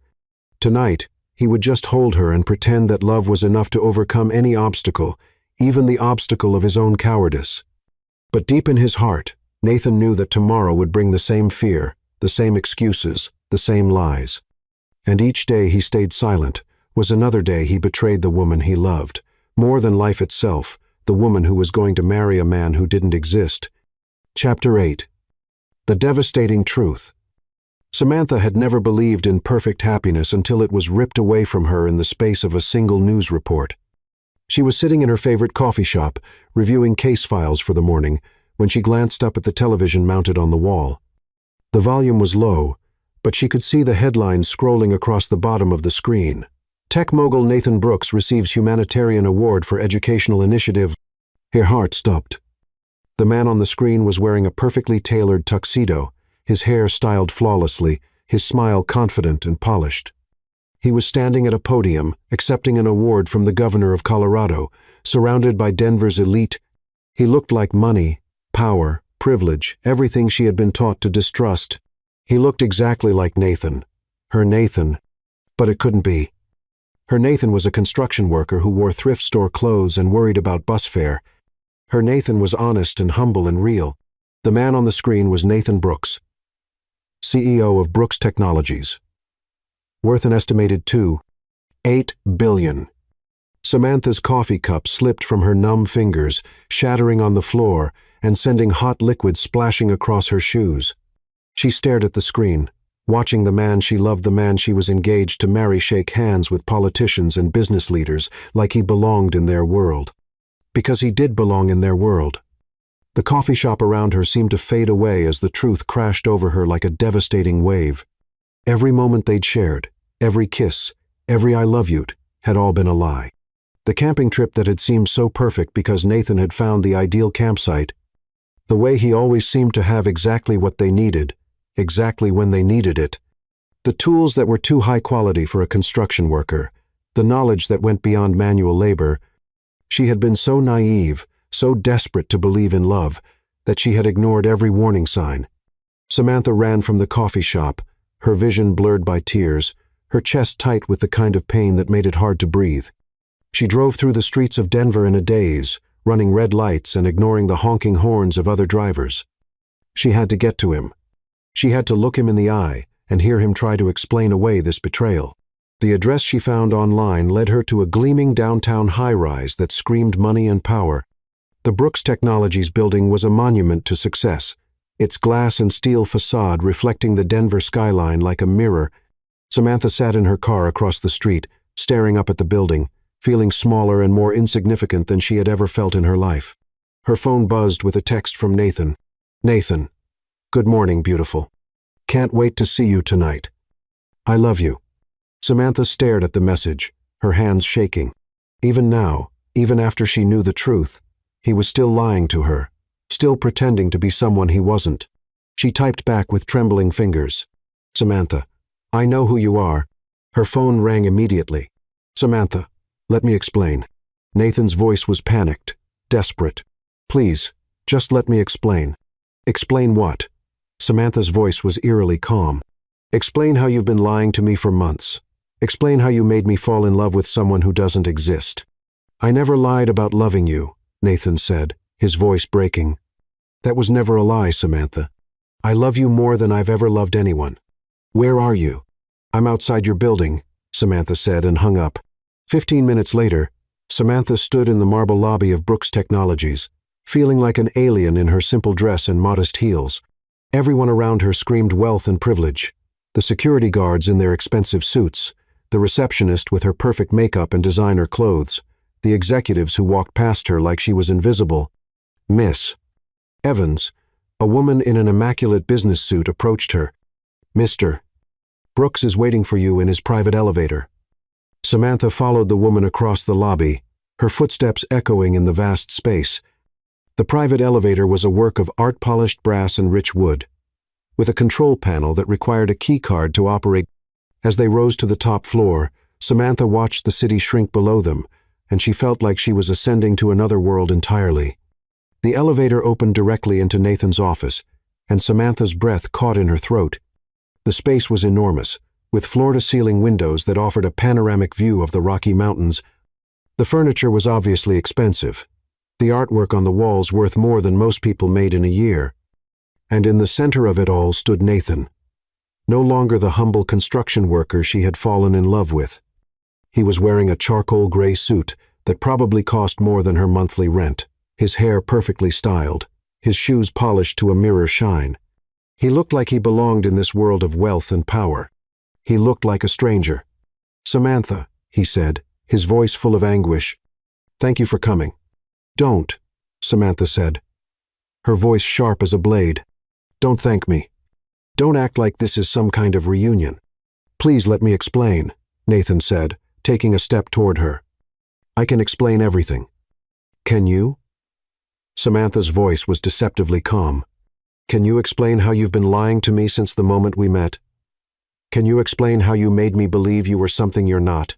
Tonight, he would just hold her and pretend that love was enough to overcome any obstacle, even the obstacle of his own cowardice. But deep in his heart, Nathan knew that tomorrow would bring the same fear, the same excuses, the same lies. And each day he stayed silent was another day he betrayed the woman he loved, more than life itself, the woman who was going to marry a man who didn't exist. Chapter 8. The devastating truth. Samantha had never believed in perfect happiness until it was ripped away from her in the space of a single news report. She was sitting in her favorite coffee shop, reviewing case files for the morning, when she glanced up at the television mounted on the wall. The volume was low, but she could see the headlines scrolling across the bottom of the screen. Tech mogul Nathan Brooks receives humanitarian award for educational initiative. Her heart stopped. The man on the screen was wearing a perfectly tailored tuxedo, his hair styled flawlessly, his smile confident and polished. He was standing at a podium, accepting an award from the governor of Colorado, surrounded by Denver's elite. He looked like money, power, privilege, everything she had been taught to distrust. He looked exactly like Nathan. Her Nathan. But it couldn't be. Her Nathan was a construction worker who wore thrift store clothes and worried about bus fare. Her Nathan was honest and humble and real. The man on the screen was Nathan Brooks, CEO of Brooks Technologies. Worth an estimated $2.8 billion. Samantha's coffee cup slipped from her numb fingers, shattering on the floor and sending hot liquid splashing across her shoes. She stared at the screen, watching the man she loved, the man she was engaged to marry, shake hands with politicians and business leaders like he belonged in their world. Because he did belong in their world. The coffee shop around her seemed to fade away as the truth crashed over her like a devastating wave. Every moment they'd shared, every kiss, every I love you'd, had all been a lie. The camping trip that had seemed so perfect because Nathan had found the ideal campsite. The way he always seemed to have exactly what they needed, exactly when they needed it. The tools that were too high quality for a construction worker, the knowledge that went beyond manual labor. She had been so naive, so desperate to believe in love, that she had ignored every warning sign. Samantha ran from the coffee shop, her vision blurred by tears, her chest tight with the kind of pain that made it hard to breathe. She drove through the streets of Denver in a daze, running red lights and ignoring the honking horns of other drivers. She had to get to him. She had to look him in the eye and hear him try to explain away this betrayal. The address she found online led her to a gleaming downtown high-rise that screamed money and power. The Brooks Technologies building was a monument to success, its glass and steel facade reflecting the Denver skyline like a mirror. Samantha sat in her car across the street, staring up at the building, feeling smaller and more insignificant than she had ever felt in her life. Her phone buzzed with a text from Nathan. "Nathan, good morning, beautiful. Can't wait to see you tonight. I love you." Samantha stared at the message, her hands shaking. Even now, even after she knew the truth, he was still lying to her, still pretending to be someone he wasn't. She typed back with trembling fingers. "Samantha, I know who you are." Her phone rang immediately. "Samantha, let me explain." Nathan's voice was panicked, desperate. "Please, just let me explain." "Explain what?" Samantha's voice was eerily calm. "Explain how you've been lying to me for months. Explain how you made me fall in love with someone who doesn't exist." "I never lied about loving you," Nathan said, his voice breaking. "That was never a lie, Samantha. I love you more than I've ever loved anyone. Where are you?" "I'm outside your building," Samantha said and hung up. 15 minutes later, Samantha stood in the marble lobby of Brooks Technologies, feeling like an alien in her simple dress and modest heels. Everyone around her screamed wealth and privilege. The security guards in their expensive suits, the receptionist with her perfect makeup and designer clothes, the executives who walked past her like she was invisible. "Miss Evans," a woman in an immaculate business suit approached her. "Mr. Brooks is waiting for you in his private elevator." Samantha followed the woman across the lobby, her footsteps echoing in the vast space. The private elevator was a work of art-polished brass and rich wood, with a control panel that required a key card to operate. As they rose to the top floor, Samantha watched the city shrink below them, and she felt like she was ascending to another world entirely. The elevator opened directly into Nathan's office, and Samantha's breath caught in her throat. The space was enormous, with floor-to-ceiling windows that offered a panoramic view of the Rocky Mountains. The furniture was obviously expensive, the artwork on the walls worth more than most people made in a year. And in the center of it all stood Nathan, no longer the humble construction worker she had fallen in love with. He was wearing a charcoal gray suit that probably cost more than her monthly rent, his hair perfectly styled, his shoes polished to a mirror shine. He looked like he belonged in this world of wealth and power. He looked like a stranger. "Samantha," he said, his voice full of anguish. "Thank you for coming." "Don't," Samantha said, her voice sharp as a blade. "Don't thank me. Don't act like this is some kind of reunion. Please let me explain," Nathan said, taking a step toward her. "I can explain everything." "Can you?" Samantha's voice was deceptively calm. "Can you explain how you've been lying to me since the moment we met? Can you explain how you made me believe you were something you're not?"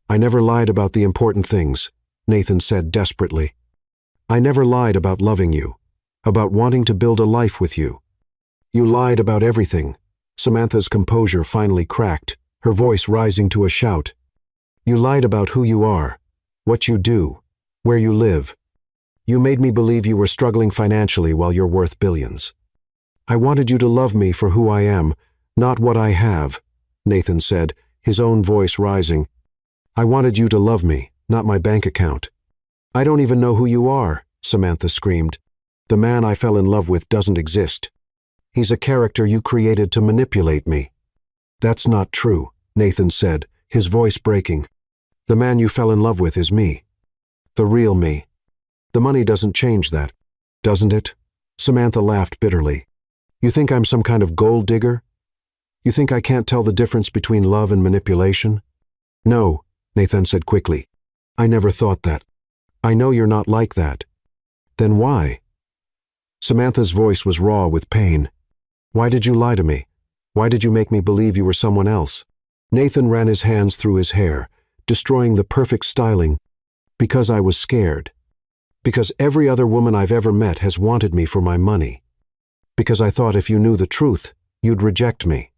"I never lied about the important things," Nathan said desperately. "I never lied about loving you, about wanting to build a life with you. You lied about everything." Samantha's composure finally cracked, her voice rising to a shout. "You lied about who you are, what you do, where you live. You made me believe you were struggling financially while you're worth billions. I wanted you to love me for who I am, not what I have," Nathan said, his own voice rising. "I wanted you to love me, not my bank account." "I don't even know who you are," Samantha screamed. "The man I fell in love with doesn't exist. He's a character you created to manipulate me." "That's not true," Nathan said, his voice breaking. "The man you fell in love with is me. The real me. The money doesn't change that, doesn't it?" Samantha laughed bitterly. "You think I'm some kind of gold digger? You think I can't tell the difference between love and manipulation?" "No," Nathan said quickly. "I never thought that. I know you're not like that." "Then why?" Samantha's voice was raw with pain. "Why did you lie to me? Why did you make me believe you were someone else? Nathan ran his hands through his hair, destroying the perfect styling. Because I was scared. Because every other woman I've ever met has wanted me for my money. Because I thought if you knew the truth, you'd reject me.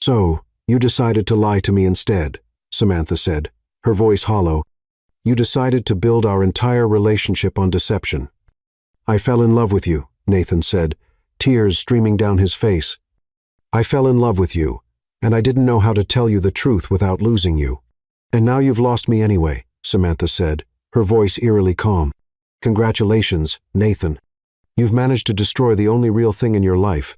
So, you decided to lie to me instead, Samantha said, her voice hollow. You decided to build our entire relationship on deception. I fell in love with you, Nathan said, tears streaming down his face. I fell in love with you, and I didn't know how to tell you the truth without losing you. And now you've lost me anyway, Samantha said, her voice eerily calm. Congratulations, Nathan. You've managed to destroy the only real thing in your life.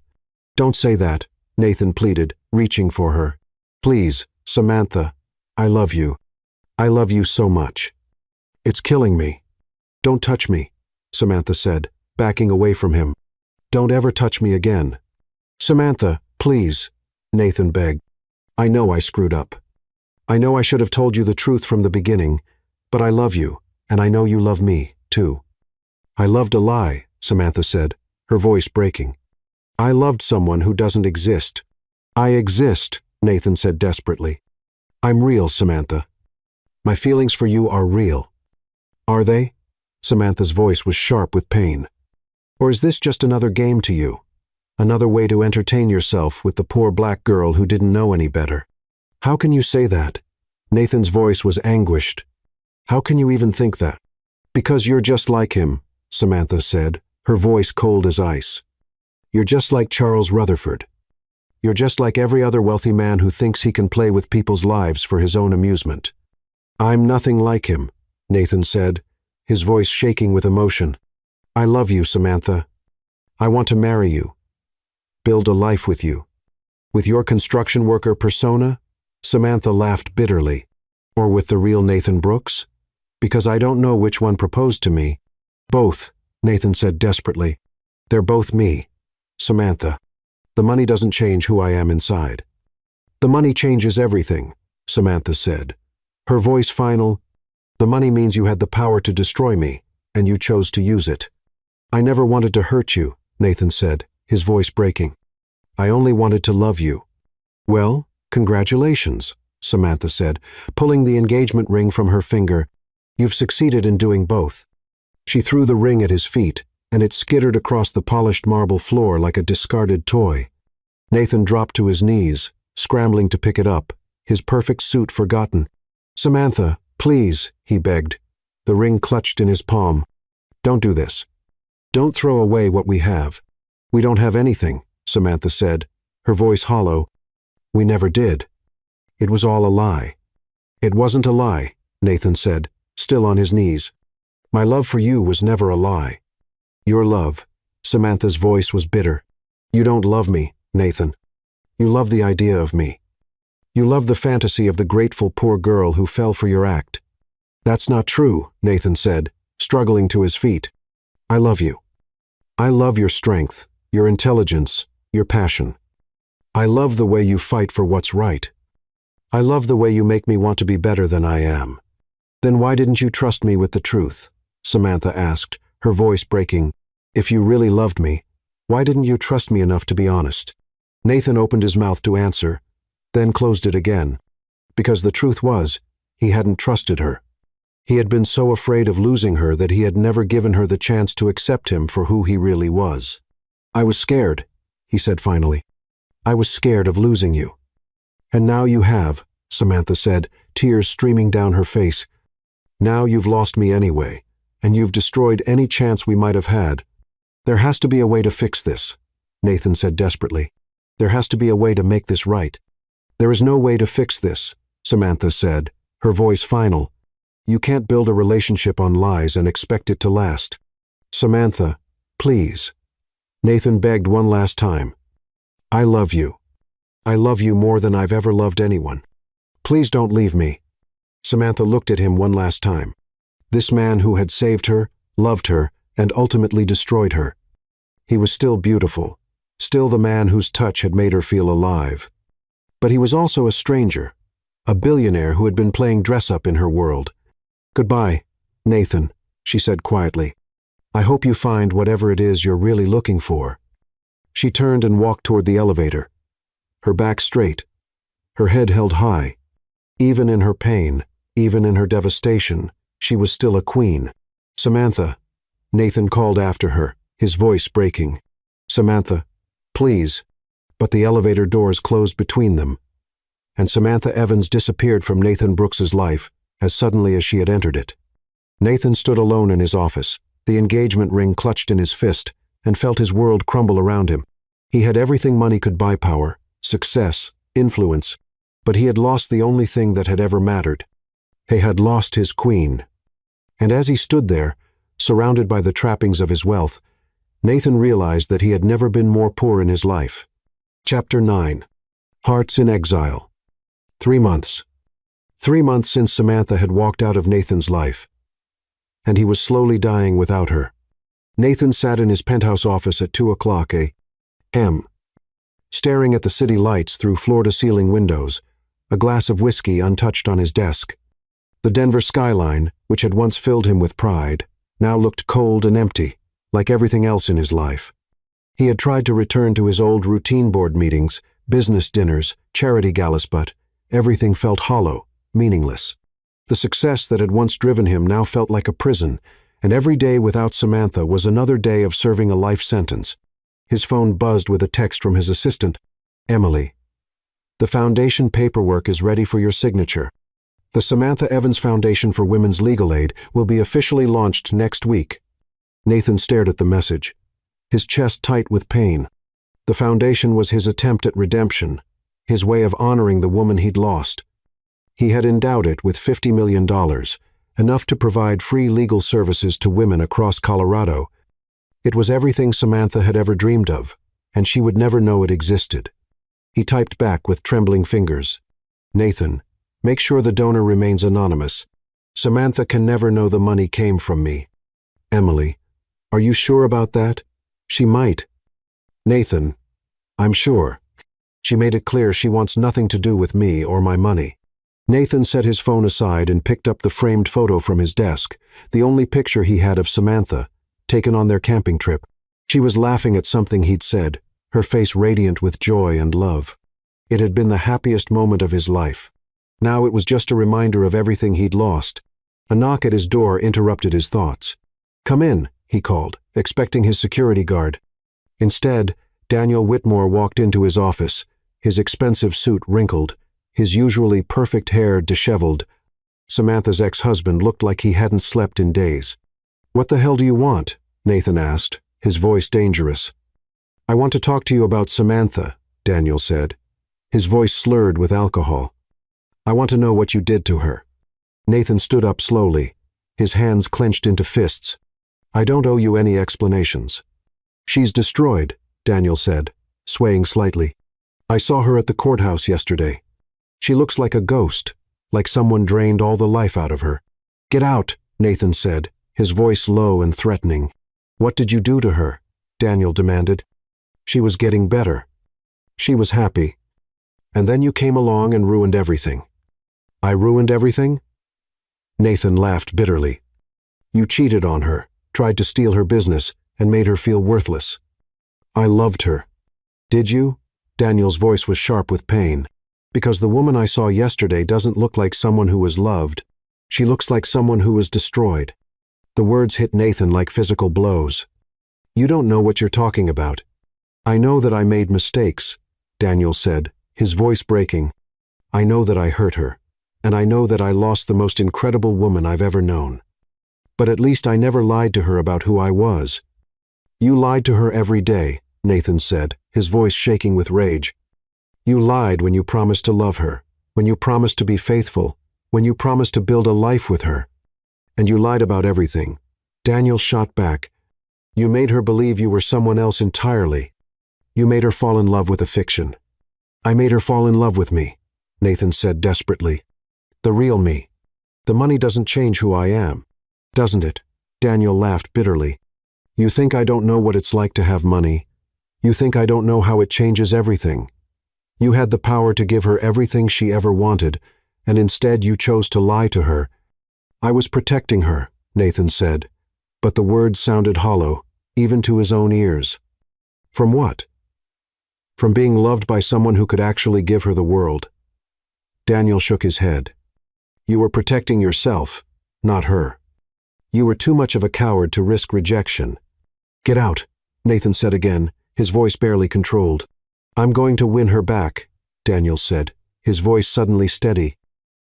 Don't say that, Nathan pleaded, reaching for her. Please, Samantha, I love you. I love you so much. It's killing me. Don't touch me, Samantha said, backing away from him. Don't ever touch me again. Samantha, please, Nathan begged. I know I screwed up. I know I should have told you the truth from the beginning, but I love you, and I know you love me, too. I loved a lie, Samantha said, her voice breaking. I loved someone who doesn't exist. I exist, Nathan said desperately. I'm real, Samantha. My feelings for you are real. Are they? Samantha's voice was sharp with pain. Or is this just another game to you? Another way to entertain yourself with the poor black girl who didn't know any better? How can you say that? Nathan's voice was anguished. How can you even think that? Because you're just like him, Samantha said, her voice cold as ice. You're just like Charles Rutherford. You're just like every other wealthy man who thinks he can play with people's lives for his own amusement. I'm nothing like him, Nathan said, his voice shaking with emotion. I love you, Samantha. I want to marry you. Build a life with you. With your construction worker persona? Samantha laughed bitterly. Or with the real Nathan Brooks? Because I don't know which one proposed to me. Both, Nathan said desperately. They're both me. Samantha. The money doesn't change who I am inside. The money changes everything, Samantha said. Her voice final. The money means you had the power to destroy me, and you chose to use it. I never wanted to hurt you, Nathan said, his voice breaking. I only wanted to love you. Well, congratulations, Samantha said, pulling the engagement ring from her finger. You've succeeded in doing both. She threw the ring at his feet, and it skittered across the polished marble floor like a discarded toy. Nathan dropped to his knees, scrambling to pick it up, his perfect suit forgotten. Samantha, please, he begged, the ring clutched in his palm. Don't do this. Don't throw away what we have. We don't have anything, Samantha said, her voice hollow. We never did. It was all a lie. It wasn't a lie, Nathan said, still on his knees. My love for you was never a lie. Your love, Samantha's voice was bitter. You don't love me, Nathan. You love the idea of me. You love the fantasy of the grateful poor girl who fell for your act. That's not true, Nathan said, struggling to his feet. I love you. I love your strength, your intelligence, your passion. I love the way you fight for what's right. I love the way you make me want to be better than I am. Then why didn't you trust me with the truth? Samantha asked, her voice breaking. If you really loved me, why didn't you trust me enough to be honest? Nathan opened his mouth to answer, then closed it again. Because the truth was, he hadn't trusted her. He had been so afraid of losing her that he had never given her the chance to accept him for who he really was. I was scared, he said finally. I was scared of losing you. And now you have, Samantha said, tears streaming down her face. Now you've lost me anyway, and you've destroyed any chance we might have had. There has to be a way to fix this, Nathan said desperately. There has to be a way to make this right. There is no way to fix this, Samantha said, her voice final. You can't build a relationship on lies and expect it to last. Samantha, please. Nathan begged one last time. I love you. I love you more than I've ever loved anyone. Please don't leave me. Samantha looked at him one last time. This man who had saved her, loved her, and ultimately destroyed her. He was still beautiful, still the man whose touch had made her feel alive. But he was also a stranger, a billionaire who had been playing dress-up in her world. Goodbye, Nathan, she said quietly. I hope you find whatever it is you're really looking for. She turned and walked toward the elevator. her back straight, her head held high. Even in her pain, even in her devastation, she was still a queen. "Samantha," Nathan called after her, his voice breaking. "Samantha, please." But the elevator doors closed between them, and Samantha Evans disappeared from Nathan Brooks's life as suddenly as she had entered it. Nathan stood alone in his office, the engagement ring clutched in his fist, and felt his world crumble around him. He had everything money could buy: power, success, influence, but he had lost the only thing that had ever mattered. He had lost his queen. And as he stood there, surrounded by the trappings of his wealth, Nathan realized that he had never been more poor in his life. Chapter 9. Hearts in Exile. 3 months. 3 months since Samantha had walked out of Nathan's life, and he was slowly dying without her. Nathan sat in his penthouse office at 2:00 a.m., staring at the city lights through floor-to-ceiling windows, a glass of whiskey untouched on his desk. The Denver skyline, which had once filled him with pride, now looked cold and empty, like everything else in his life. He had tried to return to his old routine: board meetings, business dinners, charity galas, but everything felt hollow, meaningless. The success that had once driven him now felt like a prison, and every day without Samantha was another day of serving a life sentence. His phone buzzed with a text from his assistant. "Emily, the foundation paperwork is ready for your signature. The Samantha Evans Foundation for Women's Legal Aid will be officially launched next week." Nathan stared at the message, his chest tight with pain. The foundation was his attempt at redemption, his way of honoring the woman he'd lost. He had endowed it with $50 million, enough to provide free legal services to women across Colorado. It was everything Samantha had ever dreamed of, and she would never know it existed. He typed back with trembling fingers. "Nathan, make sure the donor remains anonymous. Samantha can never know the money came from me." "Emily, are you sure about that? She might." "Nathan, I'm sure. She made it clear she wants nothing to do with me or my money." Nathan set his phone aside and picked up the framed photo from his desk, the only picture he had of Samantha, taken on their camping trip. She was laughing at something he'd said, her face radiant with joy and love. It had been the happiest moment of his life. Now it was just a reminder of everything he'd lost. A knock at his door interrupted his thoughts. "Come in," he called, expecting his security guard. Instead, Daniel Whitmore walked into his office, his expensive suit wrinkled, his usually perfect hair disheveled. Samantha's ex-husband looked like he hadn't slept in days. "What the hell do you want?" Nathan asked, his voice dangerous. "I want to talk to you about Samantha," Daniel said, his voice slurred with alcohol. "I want to know what you did to her." Nathan stood up slowly, his hands clenched into fists. "I don't owe you any explanations." "She's destroyed," Daniel said, swaying slightly. "I saw her at the courthouse yesterday. She looks like a ghost, like someone drained all the life out of her." "Get out," Nathan said, his voice low and threatening. "What did you do to her?" Daniel demanded. "She was getting better. She was happy. And then you came along and ruined everything." "I ruined everything?" Nathan laughed bitterly. "You cheated on her, tried to steal her business, and made her feel worthless." "I loved her." "Did you?" Daniel's voice was sharp with pain. "Because the woman I saw yesterday doesn't look like someone who was loved. She looks like someone who was destroyed." The words hit Nathan like physical blows. "You don't know what you're talking about." "I know that I made mistakes," Daniel said, his voice breaking. "I know that I hurt her, and I know that I lost the most incredible woman I've ever known. But at least I never lied to her about who I was." "You lied to her every day," Nathan said, his voice shaking with rage. "You lied when you promised to love her, when you promised to be faithful, when you promised to build a life with her. And you lied about everything." Daniel shot back. "You made her believe you were someone else entirely. You made her fall in love with a fiction." "I made her fall in love with me," Nathan said desperately. "The real me. The money doesn't change who I am, doesn't it?" Daniel laughed bitterly. "You think I don't know what it's like to have money? You think I don't know how it changes everything? You had the power to give her everything she ever wanted, and instead you chose to lie to her." "I was protecting her," Nathan said, but the words sounded hollow, even to his own ears. "From what?" From being loved by someone who could actually give her the world. Daniel shook his head. You were protecting yourself, not her. You were too much of a coward to risk rejection. Get out, Nathan said again, his voice barely controlled. I'm going to win her back, Daniel said, his voice suddenly steady.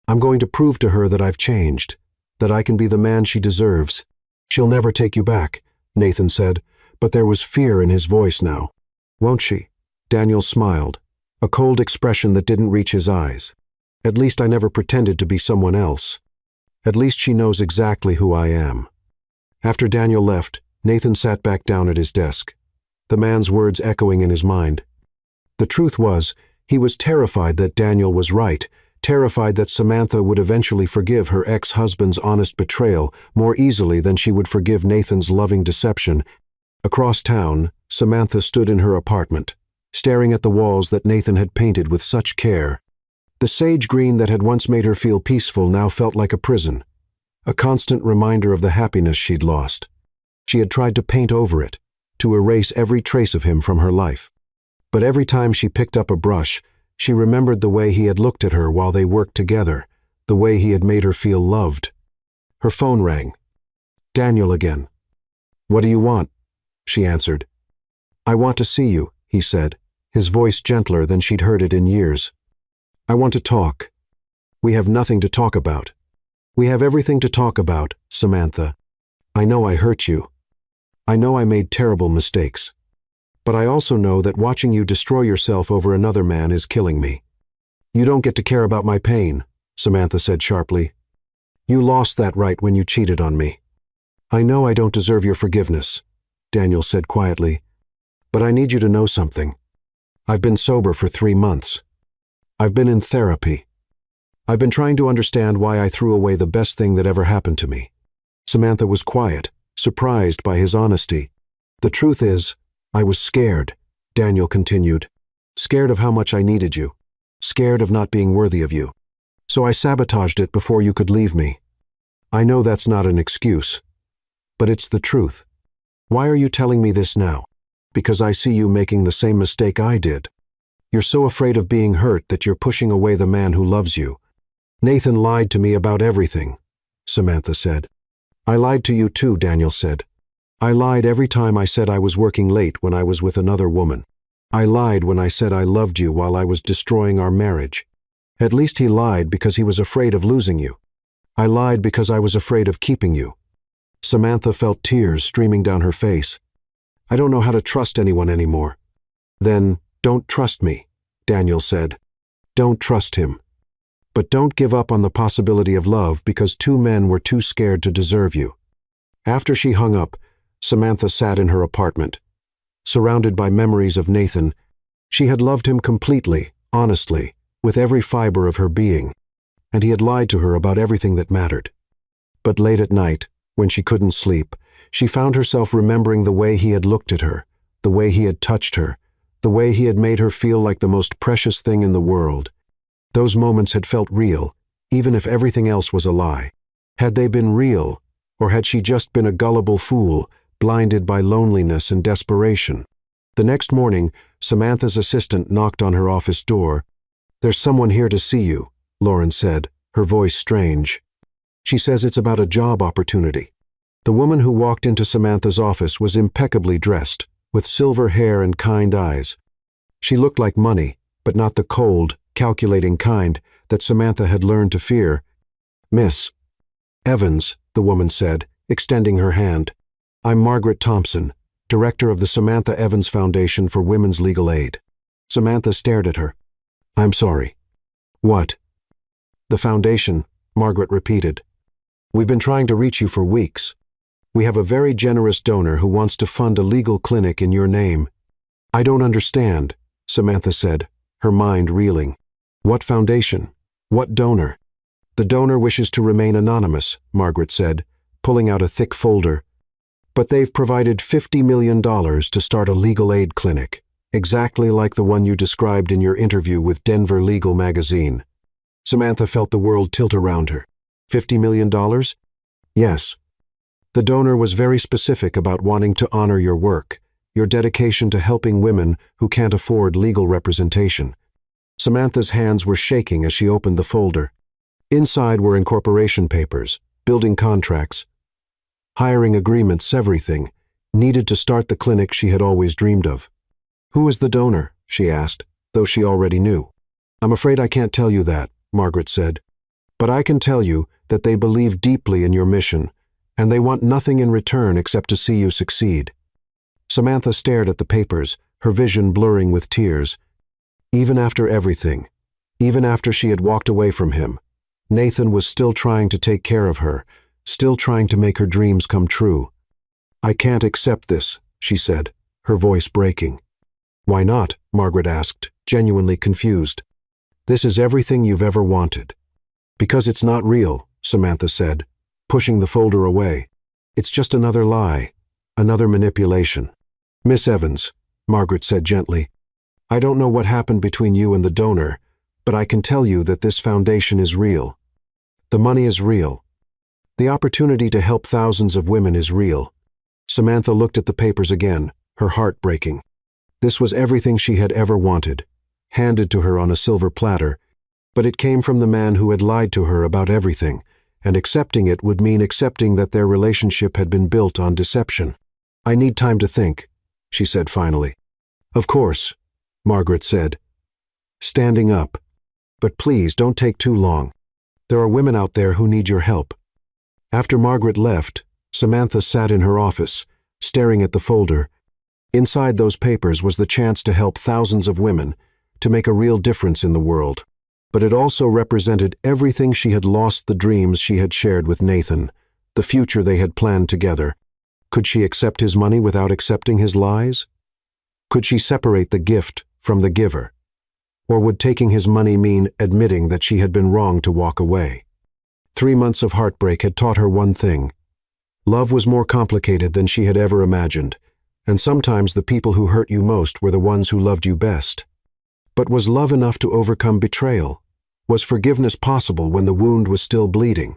I'm going to prove to her that I've changed, that I can be the man she deserves. She'll never take you back, Nathan said, but there was fear in his voice now. Won't she? Daniel smiled, a cold expression that didn't reach his eyes. At least I never pretended to be someone else. At least she knows exactly who I am. After Daniel left, Nathan sat back down at his desk, the man's words echoing in his mind. The truth was, he was terrified that Daniel was right, terrified that Samantha would eventually forgive her ex-husband's honest betrayal more easily than she would forgive Nathan's loving deception. Across town, Samantha stood in her apartment, staring at the walls that Nathan had painted with such care. The sage green that had once made her feel peaceful now felt like a prison, a constant reminder of the happiness she'd lost. She had tried to paint over it, to erase every trace of him from her life. But every time she picked up a brush, she remembered the way he had looked at her while they worked together, the way he had made her feel loved. Her phone rang. Daniel again. What do you want? She answered. I want to see you, he said, his voice gentler than she'd heard it in years. I want to talk. We have nothing to talk about. We have everything to talk about, Samantha. I know I hurt you. I know I made terrible mistakes. But I also know that watching you destroy yourself over another man is killing me. You don't get to care about my pain, Samantha said sharply. You lost that right when you cheated on me. I know I don't deserve your forgiveness, Daniel said quietly, but I need you to know something. I've been sober for 3 months. I've been in therapy. I've been trying to understand why I threw away the best thing that ever happened to me. Samantha was quiet, surprised by his honesty. The truth is, I was scared, Daniel continued. Scared of how much I needed you. Scared of not being worthy of you. So I sabotaged it before you could leave me. I know that's not an excuse, but it's the truth. Why are you telling me this now? Because I see you making the same mistake I did. You're so afraid of being hurt that you're pushing away the man who loves you. Nathan lied to me about everything, Samantha said. I lied to you too, Daniel said. I lied every time I said I was working late when I was with another woman. I lied when I said I loved you while I was destroying our marriage. At least he lied because he was afraid of losing you. I lied because I was afraid of keeping you. Samantha felt tears streaming down her face. I don't know how to trust anyone anymore. Then, don't trust me, Daniel said. Don't trust him. But don't give up on the possibility of love because 2 men were too scared to deserve you. After she hung up, Samantha sat in her apartment. Surrounded by memories of Nathan, she had loved him completely, honestly, with every fiber of her being, and he had lied to her about everything that mattered. But late at night, when she couldn't sleep, she found herself remembering the way he had looked at her, the way he had touched her, the way he had made her feel like the most precious thing in the world. Those moments had felt real, even if everything else was a lie. Had they been real, or had she just been a gullible fool, blinded by loneliness and desperation? The next morning, Samantha's assistant knocked on her office door. There's someone here to see you, Lauren said, her voice strange. She says it's about a job opportunity. The woman who walked into Samantha's office was impeccably dressed, with silver hair and kind eyes. She looked like money, but not the cold, calculating kind that Samantha had learned to fear. Miss Evans, the woman said, extending her hand. I'm Margaret Thompson, director of the Samantha Evans Foundation for Women's Legal Aid. Samantha stared at her. I'm sorry. What? The foundation, Margaret repeated. We've been trying to reach you for weeks. We have a very generous donor who wants to fund a legal clinic in your name. I don't understand, Samantha said, her mind reeling. What foundation? What donor? The donor wishes to remain anonymous, Margaret said, pulling out a thick folder. But they've provided $50 million to start a legal aid clinic, exactly like the one you described in your interview with Denver Legal magazine. Samantha felt the world tilt around her. $50 million? Yes. The donor was very specific about wanting to honor your work, your dedication to helping women who can't afford legal representation." Samantha's hands were shaking as she opened the folder. Inside were incorporation papers, building contracts, hiring agreements, everything needed to start the clinic she had always dreamed of. "Who is the donor?" she asked, though she already knew. "I'm afraid I can't tell you that," Margaret said. "But I can tell you that they believe deeply in your mission, and they want nothing in return except to see you succeed." Samantha stared at the papers, her vision blurring with tears. Even after everything, even after she had walked away from him, Nathan was still trying to take care of her, still trying to make her dreams come true. "I can't accept this," she said, her voice breaking. "Why not?" Margaret asked, genuinely confused. "This is everything you've ever wanted." "Because it's not real," Samantha said, pushing the folder away. "It's just another lie, another manipulation." "Miss Evans," Margaret said gently, "I don't know what happened between you and the donor, but I can tell you that this foundation is real. The money is real. The opportunity to help thousands of women is real." Samantha looked at the papers again, her heart breaking. This was everything she had ever wanted, handed to her on a silver platter, but it came from the man who had lied to her about everything, and accepting it would mean accepting that their relationship had been built on deception. "I need time to think," she said finally. "Of course," Margaret said, standing up. "But please don't take too long. There are women out there who need your help." After Margaret left, Samantha sat in her office, staring at the folder. Inside those papers was the chance to help thousands of women, to make a real difference in the world. But it also represented everything she had lost, the dreams she had shared with Nathan, the future they had planned together. Could she accept his money without accepting his lies? Could she separate the gift from the giver? Or would taking his money mean admitting that she had been wrong to walk away? 3 months of heartbreak had taught her one thing. Love was more complicated than she had ever imagined, and sometimes the people who hurt you most were the ones who loved you best. But was love enough to overcome betrayal? Was forgiveness possible when the wound was still bleeding?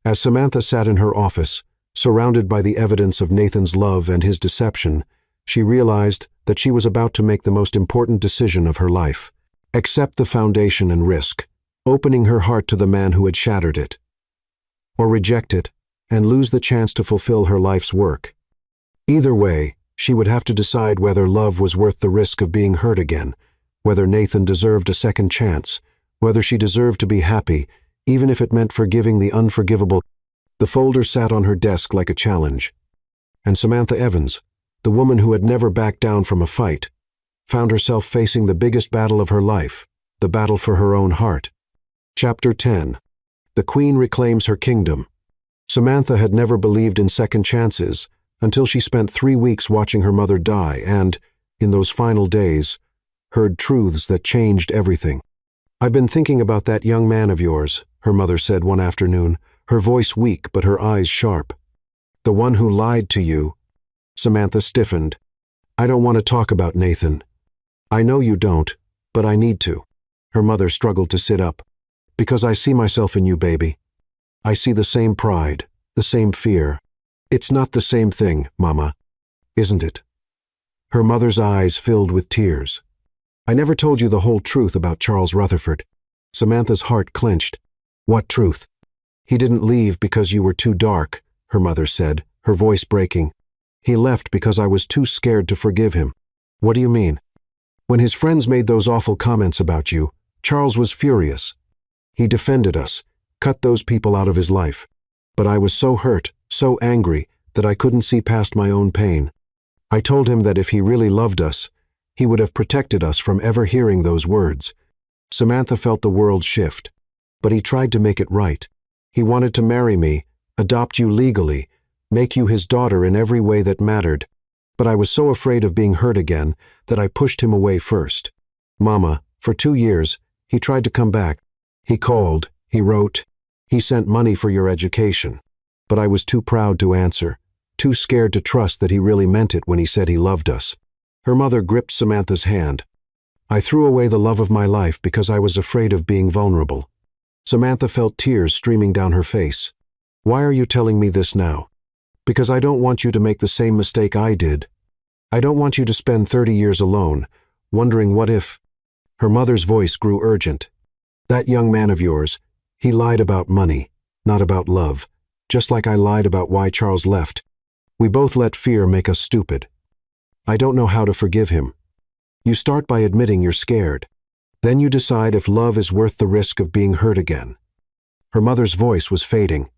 As Samantha sat in her office, surrounded by the evidence of Nathan's love and his deception, she realized that she was about to make the most important decision of her life. Accept the foundation and risk, opening her heart to the man who had shattered it. Or reject it and lose the chance to fulfill her life's work. Either way, she would have to decide whether love was worth the risk of being hurt again, whether Nathan deserved a second chance, whether she deserved to be happy, even if it meant forgiving the unforgivable. The folder sat on her desk like a challenge. And Samantha Evans, the woman who had never backed down from a fight, found herself facing the biggest battle of her life, the battle for her own heart. Chapter 10. The Queen Reclaims Her Kingdom. Samantha had never believed in second chances until she spent 3 weeks watching her mother die and, in those final days, heard truths that changed everything. "I've been thinking about that young man of yours," her mother said one afternoon, her voice weak but her eyes sharp. "The one who lied to you." Samantha stiffened. "I don't want to talk about Nathan." "I know you don't, but I need to." Her mother struggled to sit up. "Because I see myself in you, baby. I see the same pride, the same fear. It's not the same thing, Mama, isn't it?" Her mother's eyes filled with tears. "I never told you the whole truth about Charles Rutherford." Samantha's heart clenched. "What truth?" "He didn't leave because you were too dark," her mother said, her voice breaking. "He left because I was too scared to forgive him." "What do you mean?" "When his friends made those awful comments about you, Charles was furious. He defended us, cut those people out of his life. But I was so hurt, so angry, that I couldn't see past my own pain. I told him that if he really loved us, he would have protected us from ever hearing those words." Samantha felt the world shift. "But he tried to make it right. He wanted to marry me, adopt you legally, make you his daughter in every way that mattered. But I was so afraid of being hurt again that I pushed him away first. Mama, for 2 years, he tried to come back. He called, he wrote, he sent money for your education. But I was too proud to answer, too scared to trust that he really meant it when he said he loved us." Her mother gripped Samantha's hand. "I threw away the love of my life because I was afraid of being vulnerable." Samantha felt tears streaming down her face. "Why are you telling me this now?" "Because I don't want you to make the same mistake I did." I don't want you to spend 30 years alone, wondering what if. Her mother's voice grew urgent. That young man of yours, he lied about money, not about love, just like I lied about why Charles left. We both let fear make us stupid. I don't know how to forgive him. You start by admitting you're scared. Then you decide if love is worth the risk of being hurt again. Her mother's voice was fading.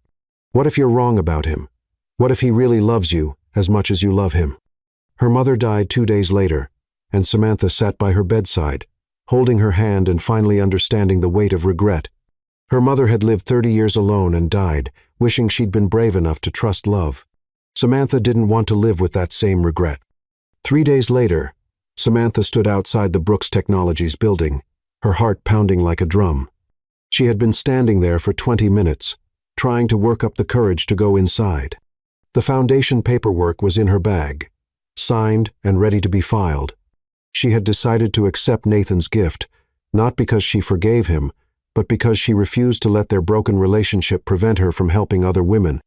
What if you're wrong about him? What if he really loves you as much as you love him? Her mother died 2 days later, and Samantha sat by her bedside, holding her hand and finally understanding the weight of regret. Her mother had lived 30 years alone and died, wishing she'd been brave enough to trust love. Samantha didn't want to live with that same regret. 3 days later, Samantha stood outside the Brooks Technologies building, her heart pounding like a drum. She had been standing there for 20 minutes, trying to work up the courage to go inside. The foundation paperwork was in her bag, signed and ready to be filed. She had decided to accept Nathan's gift, not because she forgave him, but because she refused to let their broken relationship prevent her from helping other women.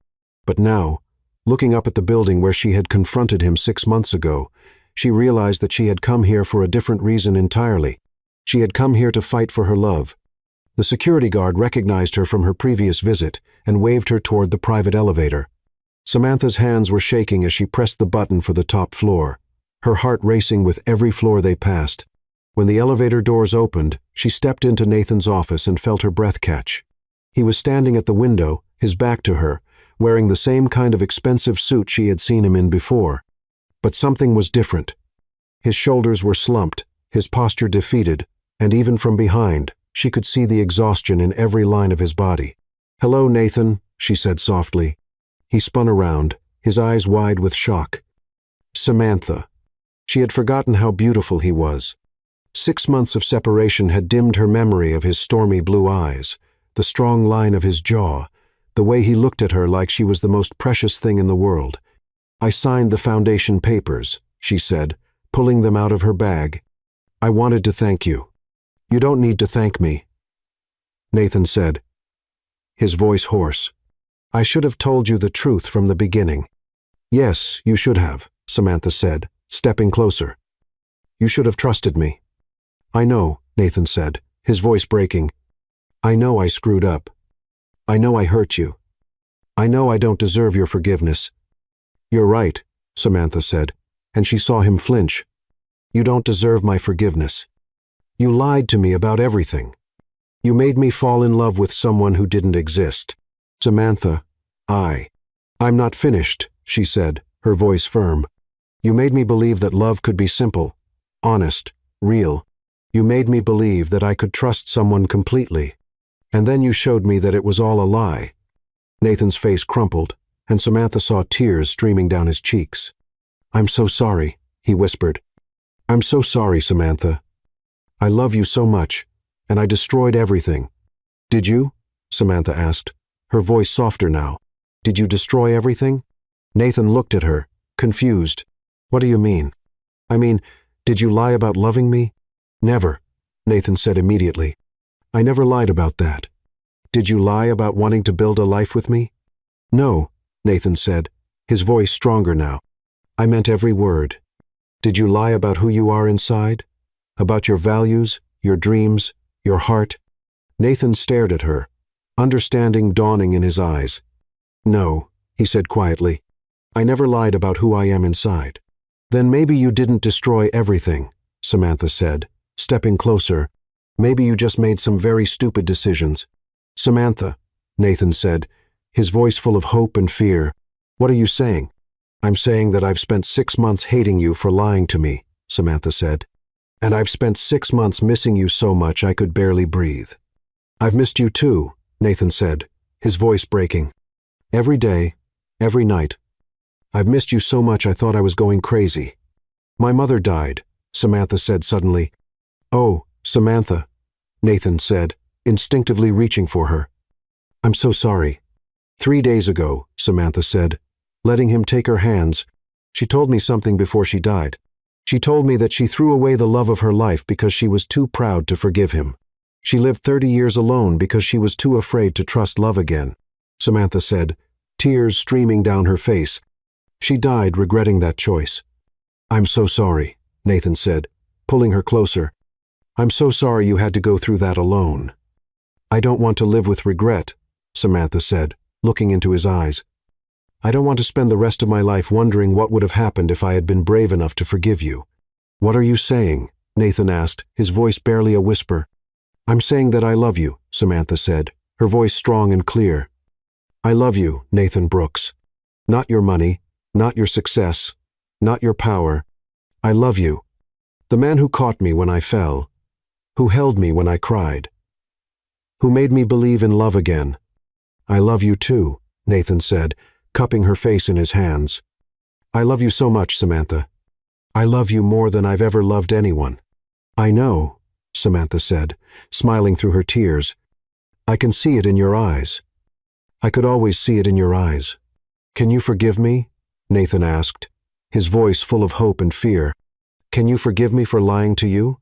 But now, looking up at the building where she had confronted him 6 months ago, she realized that she had come here for a different reason entirely. She had come here to fight for her love. The security guard recognized her from her previous visit and waved her toward the private elevator. Samantha's hands were shaking as she pressed the button for the top floor, her heart racing with every floor they passed. When the elevator doors opened, she stepped into Nathan's office and felt her breath catch. He was standing at the window, his back to her, wearing the same kind of expensive suit she had seen him in before. But something was different. His shoulders were slumped, his posture defeated, and even from behind, she could see the exhaustion in every line of his body. "Hello, Nathan," she said softly. He spun around, his eyes wide with shock. Samantha. She had forgotten how beautiful he was. 6 months of separation had dimmed her memory of his stormy blue eyes, the strong line of his jaw, the way he looked at her like she was the most precious thing in the world. "I signed the foundation papers," she said, pulling them out of her bag. "I wanted to thank you." "You don't need to thank me," Nathan said, his voice hoarse. "I should have told you the truth from the beginning." "Yes, you should have," Samantha said, stepping closer. "You should have trusted me." "I know," Nathan said, his voice breaking. "I know I screwed up. I know I hurt you. I know I don't deserve your forgiveness." "You're right," Samantha said, and she saw him flinch. "You don't deserve my forgiveness. You lied to me about everything. You made me fall in love with someone who didn't exist." "Samantha, I'm not finished," she said, her voice firm. "You made me believe that love could be simple, honest, real. You made me believe that I could trust someone completely. And then you showed me that it was all a lie." Nathan's face crumpled, and Samantha saw tears streaming down his cheeks. "I'm so sorry," he whispered. "I'm so sorry, Samantha. I love you so much, and I destroyed everything." "Did you?" Samantha asked, her voice softer now. "Did you destroy everything?" Nathan looked at her, confused. "What do you mean?" "I mean, did you lie about loving me?" "Never," Nathan said immediately. "I never lied about that." "Did you lie about wanting to build a life with me?" "No," Nathan said, his voice stronger now. "I meant every word." "Did you lie about who you are inside? About your values, your dreams, your heart?" Nathan stared at her, understanding dawning in his eyes. "No," he said quietly. "I never lied about who I am inside." "Then maybe you didn't destroy everything," Samantha said, stepping closer. "Maybe you just made some very stupid decisions." "Samantha," Nathan said, his voice full of hope and fear. "What are you saying?" "I'm saying that I've spent 6 months hating you for lying to me," Samantha said. "And I've spent 6 months missing you so much I could barely breathe." "I've missed you too," Nathan said, his voice breaking. "Every day, every night. I've missed you so much I thought I was going crazy." "My mother died," Samantha said suddenly. "Oh, Samantha," Nathan said, instinctively reaching for her. "I'm so sorry." 3 days ago," Samantha said, letting him take her hands. "She told me something before she died. She told me that she threw away the love of her life because she was too proud to forgive him. She lived 30 years alone because she was too afraid to trust love again," Samantha said, tears streaming down her face. "She died regretting that choice." "I'm so sorry," Nathan said, pulling her closer. "I'm so sorry you had to go through that alone." "I don't want to live with regret," Samantha said, looking into his eyes. "I don't want to spend the rest of my life wondering what would have happened if I had been brave enough to forgive you." "What are you saying?" Nathan asked, his voice barely a whisper. "I'm saying that I love you," Samantha said, her voice strong and clear. "I love you, Nathan Brooks. Not your money, not your success, not your power. I love you. The man who caught me when I fell, who held me when I cried, who made me believe in love again. I love you too," Nathan said, cupping her face in his hands. "I love you so much, Samantha. I love you more than I've ever loved anyone." "I know," Samantha said, smiling through her tears. "I can see it in your eyes. I could always see it in your eyes." "Can you forgive me?" Nathan asked, his voice full of hope and fear. "Can you forgive me for lying to you?"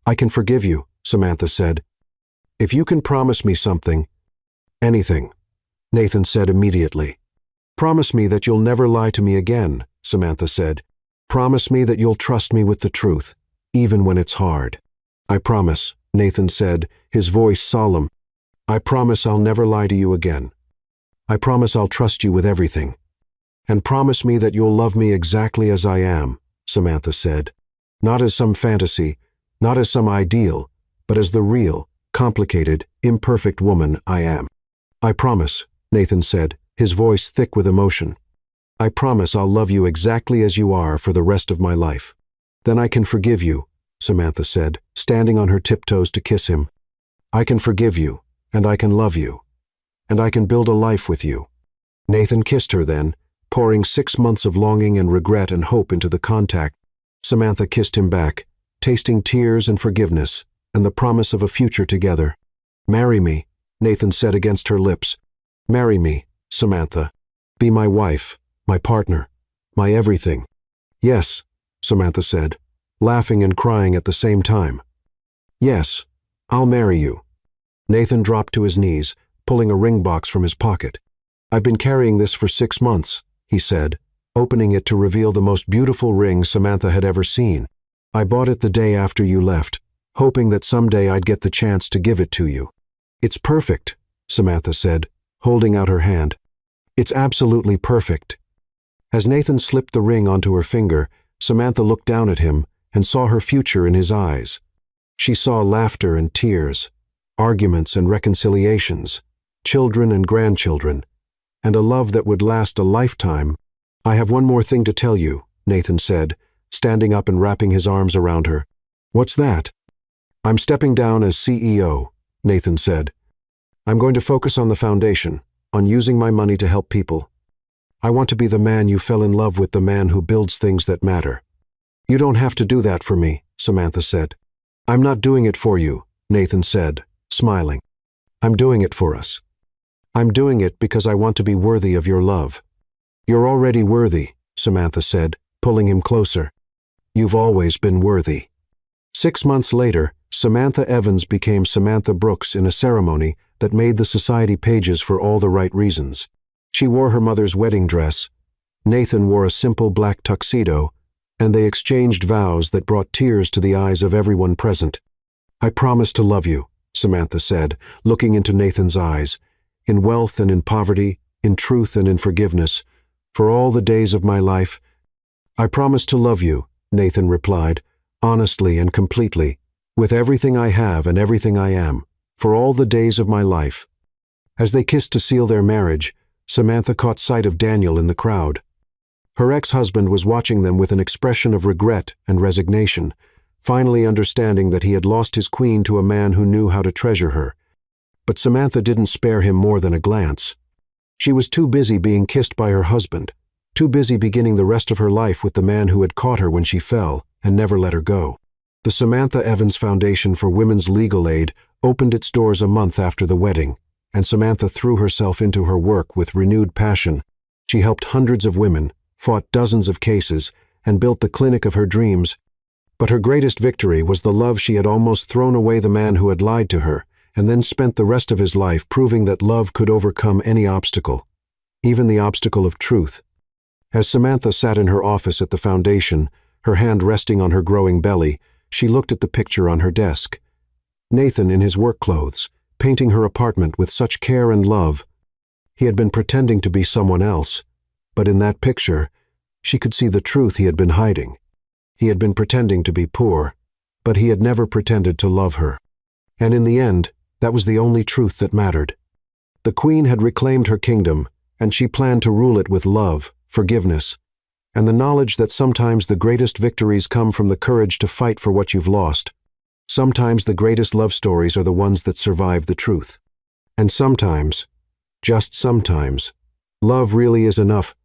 "I can forgive you," Samantha said. "If you can promise me something." "Anything," Nathan said immediately. "Promise me that you'll never lie to me again," Samantha said. "Promise me that you'll trust me with the truth, even when it's hard." "I promise," Nathan said, his voice solemn. "I promise I'll never lie to you again. I promise I'll trust you with everything." "And promise me that you'll love me exactly as I am," Samantha said. "Not as some fantasy, not as some ideal, but as the real, complicated, imperfect woman I am." "I promise," Nathan said, his voice thick with emotion. "I promise I'll love you exactly as you are for the rest of my life." "Then I can forgive you," Samantha said, standing on her tiptoes to kiss him. "I can forgive you, and I can love you, and I can build a life with you." Nathan kissed her then, pouring 6 months of longing and regret and hope into the contact. Samantha kissed him back, tasting tears and forgiveness, and the promise of a future together. "Marry me," Nathan said against her lips. "Marry me, Samantha. Be my wife, my partner, my everything." "Yes," Samantha said, laughing and crying at the same time. "Yes, I'll marry you." Nathan dropped to his knees, pulling a ring box from his pocket. "I've been carrying this for 6 months, he said, opening it to reveal the most beautiful ring Samantha had ever seen. "I bought it the day after you left, hoping that someday I'd get the chance to give it to you." "It's perfect," Samantha said, holding out her hand. "It's absolutely perfect." As Nathan slipped the ring onto her finger, Samantha looked down at him and saw her future in his eyes. She saw laughter and tears, arguments and reconciliations, children and grandchildren, and a love that would last a lifetime. "I have one more thing to tell you," Nathan said, standing up and wrapping his arms around her. "What's that?" "I'm stepping down as CEO," Nathan said. "I'm going to focus on the foundation, on using my money to help people. I want to be the man you fell in love with, the man who builds things that matter." "You don't have to do that for me," Samantha said. "I'm not doing it for you," Nathan said, smiling. "I'm doing it for us. I'm doing it because I want to be worthy of your love." "You're already worthy," Samantha said, pulling him closer. "You've always been worthy." 6 months later, Samantha Evans became Samantha Brooks in a ceremony that made the society pages for all the right reasons. She wore her mother's wedding dress. Nathan wore a simple black tuxedo, and they exchanged vows that brought tears to the eyes of everyone present. "I promise to love you," Samantha said, looking into Nathan's eyes, "in wealth and in poverty, in truth and in forgiveness, for all the days of my life." "I promise to love you," Nathan replied, honestly and completely, "with everything I have and everything I am, for all the days of my life." As they kissed to seal their marriage, Samantha caught sight of Daniel in the crowd. Her ex-husband was watching them with an expression of regret and resignation, finally understanding that he had lost his queen to a man who knew how to treasure her. But Samantha didn't spare him more than a glance. She was too busy being kissed by her husband, too busy beginning the rest of her life with the man who had caught her when she fell and never let her go. The Samantha Evans Foundation for Women's Legal Aid opened its doors a month after the wedding, and Samantha threw herself into her work with renewed passion. She helped hundreds of women, fought dozens of cases, and built the clinic of her dreams. But her greatest victory was the love she had almost thrown away the man who had lied to her, and then spent the rest of his life proving that love could overcome any obstacle, even the obstacle of truth. As Samantha sat in her office at the foundation, her hand resting on her growing belly, she looked at the picture on her desk. Nathan in his work clothes, painting her apartment with such care and love. He had been pretending to be someone else, but in that picture, she could see the truth he had been hiding. He had been pretending to be poor, but he had never pretended to love her. And in the end, that was the only truth that mattered. The queen had reclaimed her kingdom, and she planned to rule it with love, forgiveness, and the knowledge that sometimes the greatest victories come from the courage to fight for what you've lost. Sometimes the greatest love stories are the ones that survive the truth. And sometimes, just sometimes, love really is enough